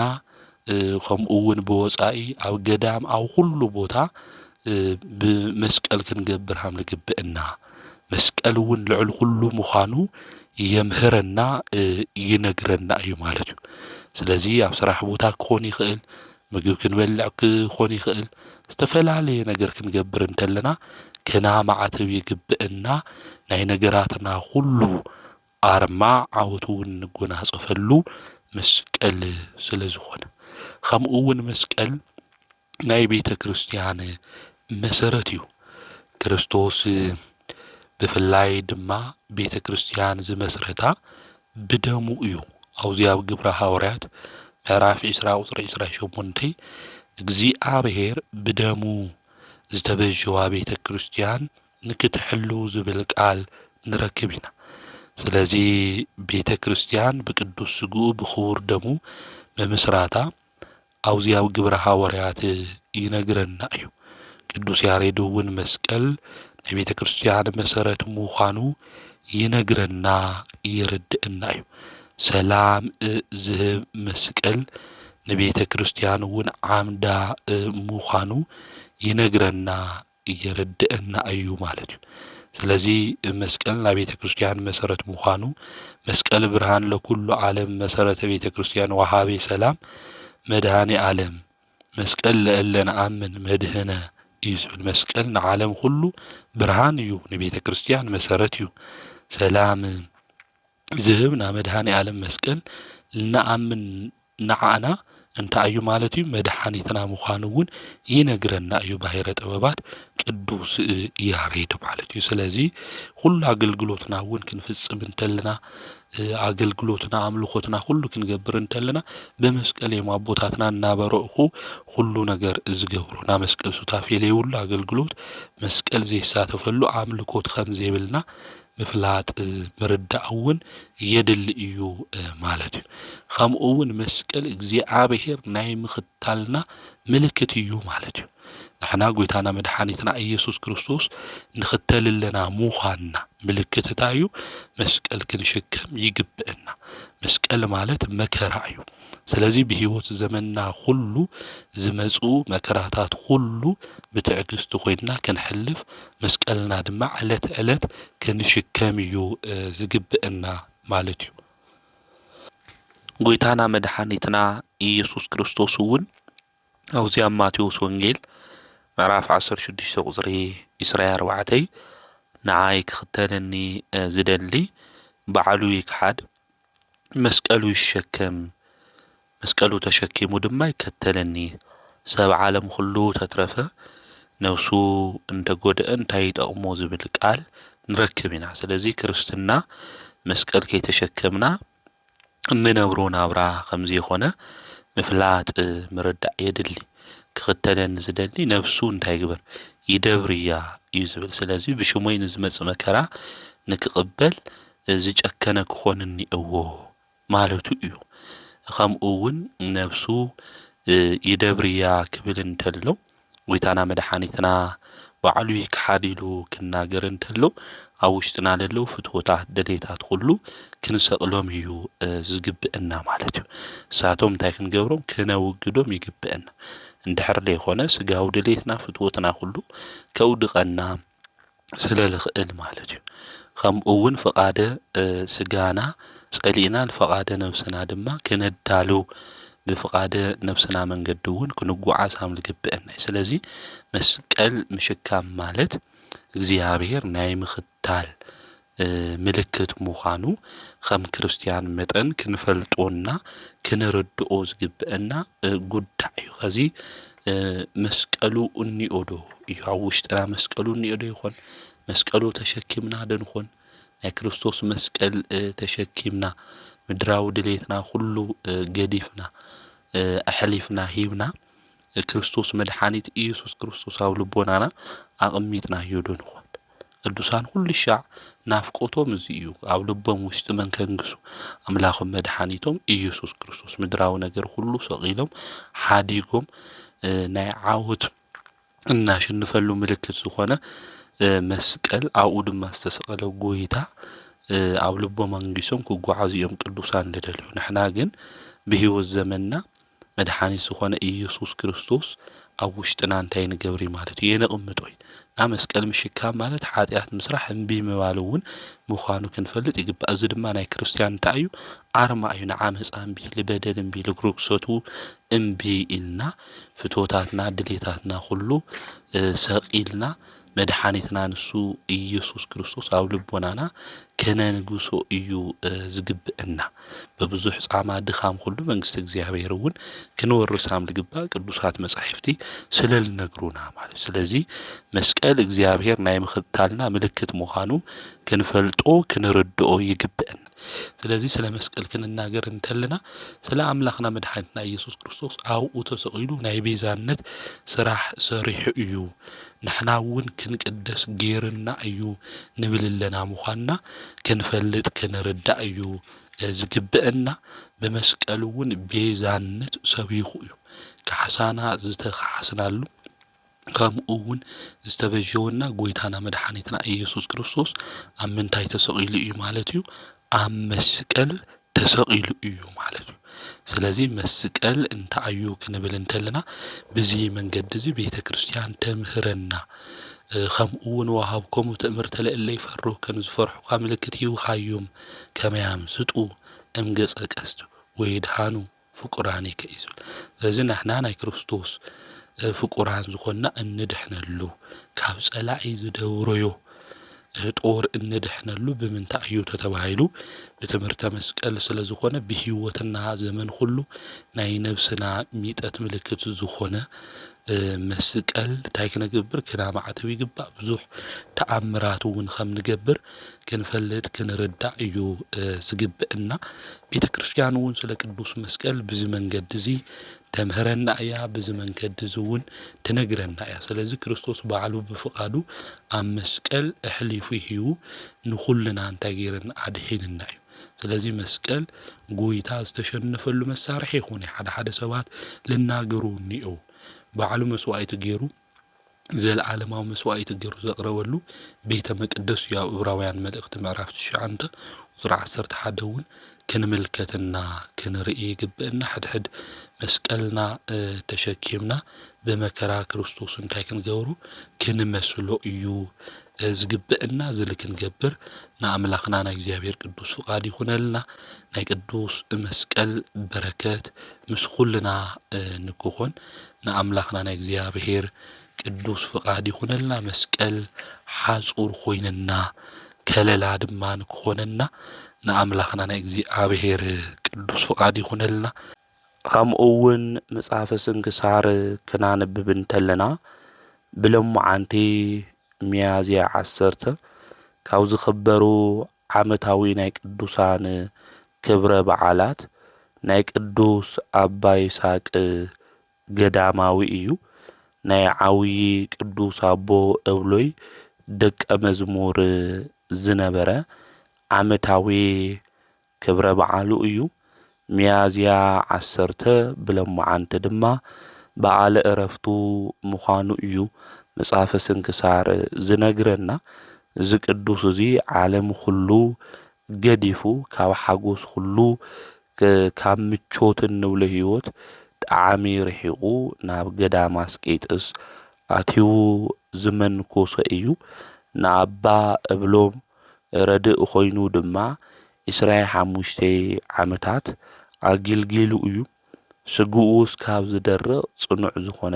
S1: ከምኡ እውን ብወጻኢ ኣብ ገዳም ኣብ ኩሉ ቦታ ብመስቀል ክንገብር ሃም ዝግብአና መስቀል እውን ልዕል ኩሉ ምዃኑ የምህረና ይነግረና እዩ ማለት እዩ። ስለዚህ ኣብ ስራሕ ቦታ ክኾን ይኽእል፣ ምግብ ክንበልዕ ክኾን ይኽእል፣ ዝተፈላለየ ነገር ክንገብር እንተለና ክናማዕተብ ይግብአና። ናይ ነገራትና ሁሉ አርማ ዓወቱ እውን ንጎናጸፈሉ መስቀል ስለ ዝኾነ ከምኡ እውን መስቀል ናይ ቤተ ክርስቲያን መሰረት እዩ። ክርስቶስ ብፍላይ ድማ ቤተ ክርስቲያን ዝመስረታ ብደሙ እዩ። ኣብዚ ኣብ ግብረ ሐዋርያት ምዕራፍ 20 ቁጽሪ 28 እግዚአብሔር ብደሙ ዝተበጀዋ ቤተ ክርስቲያን ንክትሕሉ ዝብል ቃል ንረክብ ኢና። ስለዚህ ቤተ ክርስቲያን ብቅዱስ ስግኡ ብኽቡር ደሙ መምስራታ ኣብዚ ኣብ ግብረ ሐዋርያት ይነግረና እዩ። ቅዱስ ያሬድ እውን መስቀል ናይ ቤተ ክርስቲያን መሰረት ምዃኑ ይነግረና ይርድእና እዩ። ሰላም ዝህብ መስቀል ንቤተ ክርስቲያን እውን ዓምዳ ምዃኑ ይነግረና ይርድእና እዩ ማለት እዩ። ስለዚህ መስቀል ናይ ቤተ ክርስቲያን መሰረት ምዃኑ መስቀል ብርሃን ለኩሉ ዓለም መሰረተ ቤተ ክርስቲያን ወሃቤ ሰላም መድኃኔ ዓለም መስቀል ለእለ ነአምን መድህነ እዩ ዝብል መስቀል ንዓለም ሁሉ ብርሃን እዩ፣ ንቤተ ክርስቲያን መሰረት እዩ። ሰላም ዝህብ ና መድኃኔ ዓለም መስቀል ልነአምን ንዓና እንታይ እዩ ማለት እዩ መድኃኒትና ምዃኑ እውን ይነግረና እዩ ባሕረ ጥበባት ቅዱስ ያሬድ ማለት እዩ። ስለዚህ ሁሉ አገልግሎትና እውን ክንፍጽም እንተለና አገልግሎትና አምልኮትና ሁሉ ክንገብር እንተለና በመስቀል የማቦታትና እናበረእኹ ሁሉ ነገር ዝገብሩና መስቀል ሱታፍ የለይውሉ አገልግሎት መስቀል ዘይሳተፈሉ አምልኮት ከም ዘይብልና ምፍላጥ ምርዳእ እውን የድሊ እዩ ማለት እዩ። ከምኡ እውን መስቀል እግዚአብሔር ናይ ምኽታልና ምልክት እዩ ማለት እዩ። ንሕና ጎይታና መድኃኒትና ኢየሱስ ክርስቶስ ንኽተልለና ምዃንና ምልክት እንታይ እዩ? መስቀል ክንሽከም ይግብአና። መስቀል ማለት መከራ እዩ። ስለዚህ በህይወት ዘመንና ሁሉ ዝመጹ መከራታት ሁሉ ብትዕግስቲ ኮይና ክንሕልፍ መስቀልና ድማ ዕለት ዕለት ክንሽከም እዩ ዝግብአና ማለት እዩ ጎይታና መድኃኒትና ኢየሱስ ክርስቶስ እውን ኣብዚ ኣብ ማቴዎስ ወንጌል ምዕራፍ 16 ቁጽሪ 24 ንዓይ ክኽተለኒ ዝደሊ ባዕሉ ይክሓድ መስቀሉ ይሸከም መስቀሉ ተሸኪሙ ድማ ይከተለኒ ሰብ ዓለም ሁሉ ተትረፈ ነፍሱ እንተ ጎደአ እንታይ ይጠቕሞ ዝብል ቃል ንረክብ ኢና ስለዚ ክርስትና መስቀል ከይተሸከምና እንነብሮ ናብራ ከምዚ ይኾነ ምፍላጥ ምርዳእ የድሊ ክኽተለኒ ዝደሊ ነፍሱ እንታይ ይግበር ይደብርያ እዩ ዝብል ስለዚ ብሽሞይ ንዝመጽእ መከራ ንክቕበል ዝጨከነ ክኾን እኒአዎ ማለቱ እዩ ከምኡ እውን ነፍሱ ይደብርያ ክብል እንተሎ ጎይታና መድኃኒትና ባዕሉ ይክሓድ ኢሉ ክናገር እንተሎ ኣብ ውሽጥና ለለው ፍትወታት ድሌታት ሁሉ ክንሰቕሎም እዩ ዝግብአና ማለት እዩ ንሳቶም እንታይ ክንገብሮም ክነውግዶም ይግብአና እንድሕር ዘይኮነ ስጋዊ ድሌትና ፍትወትና ሁሉ ከውድቐና ስለ ዝኽእል ማለት እዩ ከምኡ እውን ፈቃደ ስጋና ጸሊእና ንፈቃደ ነፍስና ድማ ክነዳሉ ብፍቃደ ነፍስና መንገዲ እውን ክንጓዓዝ ከም ዝግብአና ስለዚ መስቀል ምሽካም ማለት እግዚአብሔር ናይ ምኽታል ምልክት ምዃኑ ከም ክርስቲያን መጠን ክንፈልጦና ክንርድኦ ዝግብአና ጉዳይ እዩ ከዚ መስቀሉ እኒኦዶ እዩ ኣብ ውሽጥና መስቀሉ እኒኦዶ ይኾን መስቀሉ ተሸኪምና ደንኾን ናይ ክርስቶስ መስቀል ተሸኪምና ምድራዊ ድሌትና ሁሉ ገዲፍና ኣሕሊፍና ሂብና ክርስቶስ መድኃኒት ኢየሱስ ክርስቶስ ኣብ ልቦናና ኣቕሚጥና ዮዶ ንኾን ቅዱሳን ሁሉ ሻዕ ናፍቆቶም እዚ እዩ ኣብ ልቦም ውሽጢ መንከንግሱ ኣምላኾም መድኃኒቶም ኢየሱስ ክርስቶስ ምድራዊ ነገር ሁሉ ሰቂሎም ሓዲጎም ናይ ዓወት እናሸንፈሉ ምልክት ዝኾነ መስቀል ኣብኡ ድማ ዝተሰቐለ ጎይታ ኣብ ልቦም አንጊሶም ክጓዓዙ እዮም ቅዱሳን ልደልዩ ንሕና ግን ብህይወት ዘመንና መድኃኒት ዝኾነ ኢየሱስ ክርስቶስ ኣብ ውሽጥና እንታይ ንገብሪ ማለት እዩ የነቕምጦይ ና መስቀል ምሽካም ማለት ኃጢአት ምስራሕ እምቢ ምባል እውን ምዃኑ ክንፈልጥ ይግባእ እዚ ድማ ናይ ክርስቲያን እንታይ እዩ ኣርማ እዩ ንዓመፃ እምቢ ልበደል እምቢ ልግሩግሰቱ እምቢ ኢልና ፍትወታትና ድሌታትና ሁሉ ሰቂልና መድኃኒትና ንሱ ኢየሱስ ክርስቶስ ኣብ ልቦናና ከነንግሶ እዩ ዝግብአና በብዙሕ ጻማ ድኻም ሁሉ መንግስቲ እግዚአብሔር እውን ክንወርሳም ዝግባእ ቅዱሳት መጻሕፍቲ ስለልነግሩና ማለት ስለዚ መስቀል እግዚአብሔር ናይ ምኽታልና ምልክት ምዃኑ ክንፈልጦ ክንርድኦ ይግብአና ስለዚ ስለ መስቀል ክንናገር እንተልና ስለ አምላኽና መድኃኒትና ኢየሱስ ክርስቶስ ኣብኡ ተሰቂሉ ናይ ቤዛነት ስራሕ ሰሪሑ እዩ ንሕና እውን ክንቅደስ ጌርና እዩ ንብል ኣለና ምዃንና ክንፈልጥ ክንርዳእ እዩ ዝግብአና ብመስቀል እውን ቤዛነት ሰቢኹ እዩ ካሕሳና ዝተኻሕስናሉ ከምኡ እውን ዝተበጀወና ጎይታና መድኃኒትና ኢየሱስ ክርስቶስ ኣብ ምንታይ ተሰቂሉ እዩ ማለት እዩ ኣብ መስቀል ተሰቂሉ እዩ ማለት እዩ ስለዚ መስቀል እንታይ እዩ ክንብል እንተለና በዚ መንገዲ እዚ ቤተ ክርስቲያን ተምህረና ከምኡ እውን ወሃብኮሙ ትእምርተ ለእለ ይፈሩ ከም ዝፈርሑካ ምልክት ይውኻዮም ከመያም ስጡ እምገጸ ቀስቱ ወይ ድሃኑ ፍቁራን ይከይዙል ስለዚ ንሕና ናይ ክርስቶስ ፍቁራን ዝኾንና እንድሕነሉ ካብ ጸላኢ ዝደውረዮ ጦር እንድሕነሉ ብምንታይ እዩ ተባሂሉ ብትምህርተ መስቀል ስለ ዝኾነ ብህይወትና ዘመን ሁሉ ናይ ነብስና ሚጠት ምልክት ዝኾነ መስቀል እንታይ ክነግብር ክናማዕተው ይግባእ ብዙሕ ተኣምራት እውን ከም ንገብር ክንፈልጥ ክንርዳእ እዩ ዝግብአና ቤተ ክርስቲያን እውን ስለ ቅዱስ መስቀል ብዚ መንገዲ እዚ ተምህረና እያ ብዚ መንገዲ እዚ እውን ትነግረና እያ ስለዚ ክርስቶስ ባዕሉ ብፍቃዱ ኣብ መስቀል ኣሕሊፉ ሂቡ ንኹልና እንታይ ገይረና ኣድሒንና እዩ ስለዚ መስቀል ጎይታ ዝተሸነፈሉ መሳርሒ ይኹን ሓደ ሰባት ልናገሩ እኒአው ባዕሉ መስዋዕቲ ገይሩ ዘለዓለማዊ መስዋዕቲ ገይሩ ዘቕረበሉ ቤተ መቅደስ እዩ ኣብ ዕብራውያን መልእኽቲ ምዕራፍ 9 ቁጽሪ 11 እውን ክንምልከትና ክንርኢ ይግብአና ሕድሕድ መስቀልና ተሸኪምና በመከራ ክርስቶስ እንታይ ክንገብሩ ክንመስሎ እዩ ዝግብእና ዝልክን ገብር ንኣምላኽና ናይ እግዚአብሔር ቅዱስ ፍቃድ ይኹነልና ናይ ቅዱስ መስቀል በረከት ምስ ኩልና ንክኾን ንኣምላኽና ናይ እግዚአብሔር ቅዱስ ፍቃድ ይኹነልና መስቀል ሓጹር ኮይነና ከለላ ድማ ንክኾነና ንኣምላኽና ናይ እግዚአብሔር ቅዱስ ፍቃድ ይኹነልና ከምኡውን መጽሓፈ ስንክሳር ክናነብብ እንተለና ብሎሙዓንቲ ሚያዝያ 10 ካብ ዝኽበሩ ዓመታዊ ናይ ቅዱሳን ክብረ በዓላት ናይ ቅዱስ አባ ይስሐቅ ገዳማዊ እዩ ናይ ዓውይ ቅዱስ አቦ እብሎይ ደቀ መዝሙር ዝነበረ ዓመታዊ ክብረ በዓሉ እዩ ሚያዝያ 10 ብሎሙዓንቲ ድማ በዓለ ዕረፍቱ ምዃኑ እዩ መጽሐፈ ስንክሳር ዝነግረና እዚ ቅዱስ እዚ ዓለም ሁሉ ገዲፉ ካብ ሓጎስ ሁሉ ካብ ምቾት ንብሎ ህይወት ጣዕሚ ርሒቁ ናብ ገዳም አስቄጥስ ኣትዩ ዝመንኮሰ እዩ ንኣባ እብሎም ረድእ ኮይኑ ድማ 25 ዓመታት ኣገልጊሉ እዩ ስጉኡስ ካብ ዝደርቕ ጽኑዕ ዝኾነ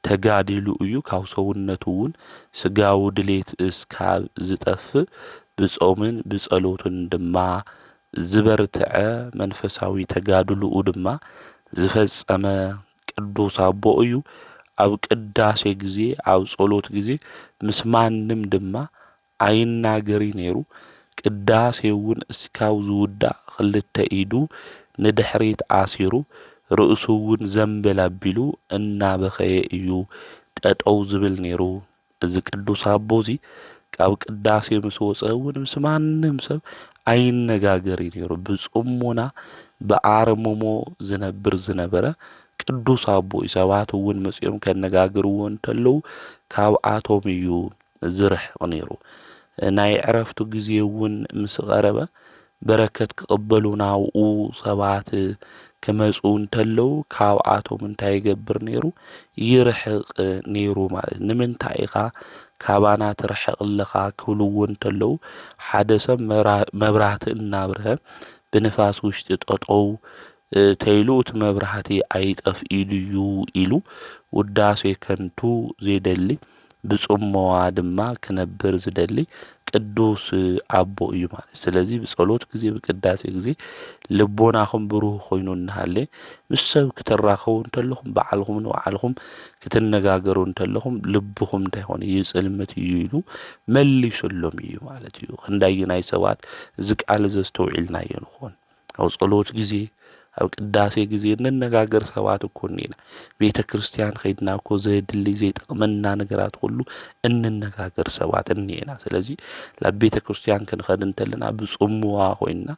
S1: ተጋድሉ እዩ ካብ ሰውነቱ እውን ስጋዊ ድሌት እስካብ ዝጠፍእ ብጾምን ብጸሎትን ድማ ዝበርትዐ መንፈሳዊ ተጋድሉኡ ድማ ዝፈጸመ ቅዱስ አቦ እዩ ኣብ ቅዳሴ ጊዜ ኣብ ጸሎት ጊዜ ምስ ማንም ድማ ኣይናገሪ ነይሩ ቅዳሴ እውን እስካብ ዝውዳእ ክልተ ኢዱ ንድሕሪት ኣሲሩ ርእሱ እውን ዘንበል ኣቢሉ እናበኸየ እዩ ጠጠው ዝብል ነይሩ እዚ ቅዱስ አቦ እዚ ካብ ቅዳሴ ምስ ወፀ እውን ምስ ማንም ሰብ ኣይነጋገሪ ነይሩ ብጽሙና በአርምሞ ዝነብር ዝነበረ ቅዱስ አቦ ሰባት እውን መጽኦም ከነጋግርዎ እንተለው ካብኣቶም እዩ ዝርሕቕ ነይሩ ናይ ዕረፍቱ ጊዜ እውን ምስ ቀረበ በረከት ክቕበሉ ናብኡ ሰባት ክመፁ እንተለው ካብኣቶም እንታይ ይገብር ነይሩ ይርሕቕ ነይሩ ማለት ንምንታይ ኢኻ ካባና ትርሕቕ ኣለኻ ክብልዎ እንተለው ሓደ ሰብ መብራህቲ እናብርሀ ብንፋስ ውሽጢ ጠጠው ተይሉ እቲ መብራህቲ ኣይጠፍኢሉ እዩ ኢሉ ውዳሴ ከንቱ ዘይደሊ ብጽሞዋ ድማ ክነብር ዝደሊ ቅዱስ አቦ እዩ ማለት ስለዚ ብጸሎት ጊዜ ብቅዳሴ ጊዜ ልቦናኹም ብሩህ ኮይኑ እናሃለ ምስ ሰብ ክትራኸቡ እንተለኹም በዓልኹም ንባዕልኹም ክትነጋገሩ እንተለኹም ልብኹም እንታይ ሆነ ይጽልመት እዩ ኢሉ መሊሱሎም እዩ ማለት እዩ ክንዳይ ናይ ሰባት እዚ ቃል ዘስተውዒልናዮ ንኾን ኣብ ጸሎት ጊዜ ኣብ ቅዳሴ ጊዜ እንነጋገር ሰባት እኮ ኔና ቤተ ክርስቲያን ኸይድና እኮ ዘድሊ ዘይጠቕመና ነገራት ሁሉ እንነጋገር ሰባት ኔና ስለዚ ላብ ቤተ ክርስቲያን ክንኸድ እንተለና ብጽሙዋ ኮይና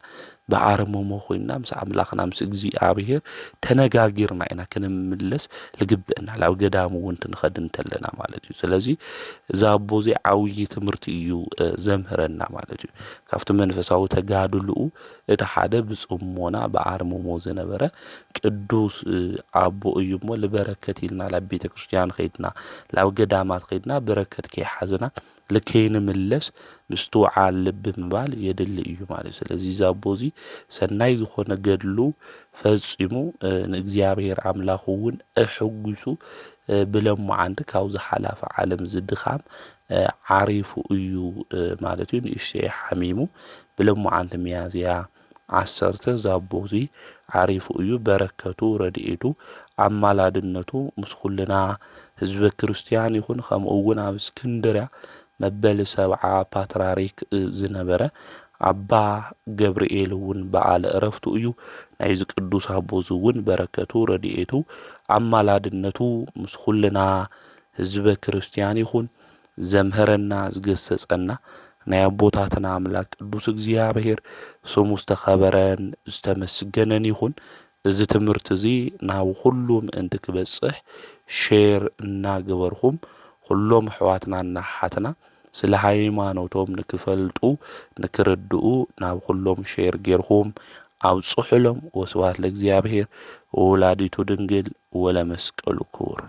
S1: በአርምሞ ኮይና ምስ ኣምላኽና ምስ እግዚአብሔር ተነጋጊርና ኢና ክንምለስ ልግብእና ላብ ገዳም እውን ክንኸድ እንተለና ማለት እዩ ስለዚ እዚ አቦ እዚ ዓብይ ትምህርቲ እዩ ዘምህረና ማለት እዩ ካብቲ መንፈሳዊ ተጋድልኡ እቲ ሓደ ብጽሞና በአርምሞ ዝነበረ ቅዱስ አቦ እዩ እሞ ልበረከት ኢልና ላብ ቤተ ክርስቲያን ኸይድና ላብ ገዳማት ኸይድና በረከት ከይሓዝና ልከይንምለስ ምስትውዓል ልቢ ምባል የድሊ እዩ ማለት ስለዚ እዚ አቦ እዚ ሰናይ ዝኾነ ገድሉ ፈጺሙ ንእግዚአብሔር ኣምላኹ እውን ኣሕጒሱ ብሎሙዓንቲ ካብ ዝሓለፈ ዓለም ዝድኻም ዓሪፉ እዩ ማለት እዩ ንእሽተይ ሓሚሙ ብሎሙዓንቲ ሚያዝያ 10 እዚ አቦ እዚ ዓሪፉ እዩ በረከቱ ረድኤቱ ኣማላድነቱ ምስ ኩልና ህዝበ ክርስቲያን ይኹን ከምኡ እውን ኣብ እስክንድርያ መበል 70 ፓትርያርክ ዝነበረ አባ ገብርኤል እውን በዓለ ዕረፍቱ እዩ ናይዚ ቅዱስ አቦ እውን በረከቱ ረድኤቱ ኣማላድነቱ ምስ ኩልና ህዝበ ክርስቲያን ይኹን ዘምህረና ዝገሰጸና ናይ ኣቦታትና ኣምላክ ቅዱስ እግዚአብሔር ስሙ ዝተኸበረን ዝተመስገነን ይኹን እዚ ትምህርቲ እዚ ናብ ሁሉም እንትክበጽሕ ሼር እናገበርኩም ሁሉም ኣሕዋትና እናሓትና ስለ ሃይማኖቶም ንክፈልጡ ንክርድኡ ናብ ሁሉም ሼር ጌርኩም ኣውጽሑሎም ወስብሐት ለእግዚአብሔር ወወላዲቱ ድንግል ወለመስቀሉ ክቡር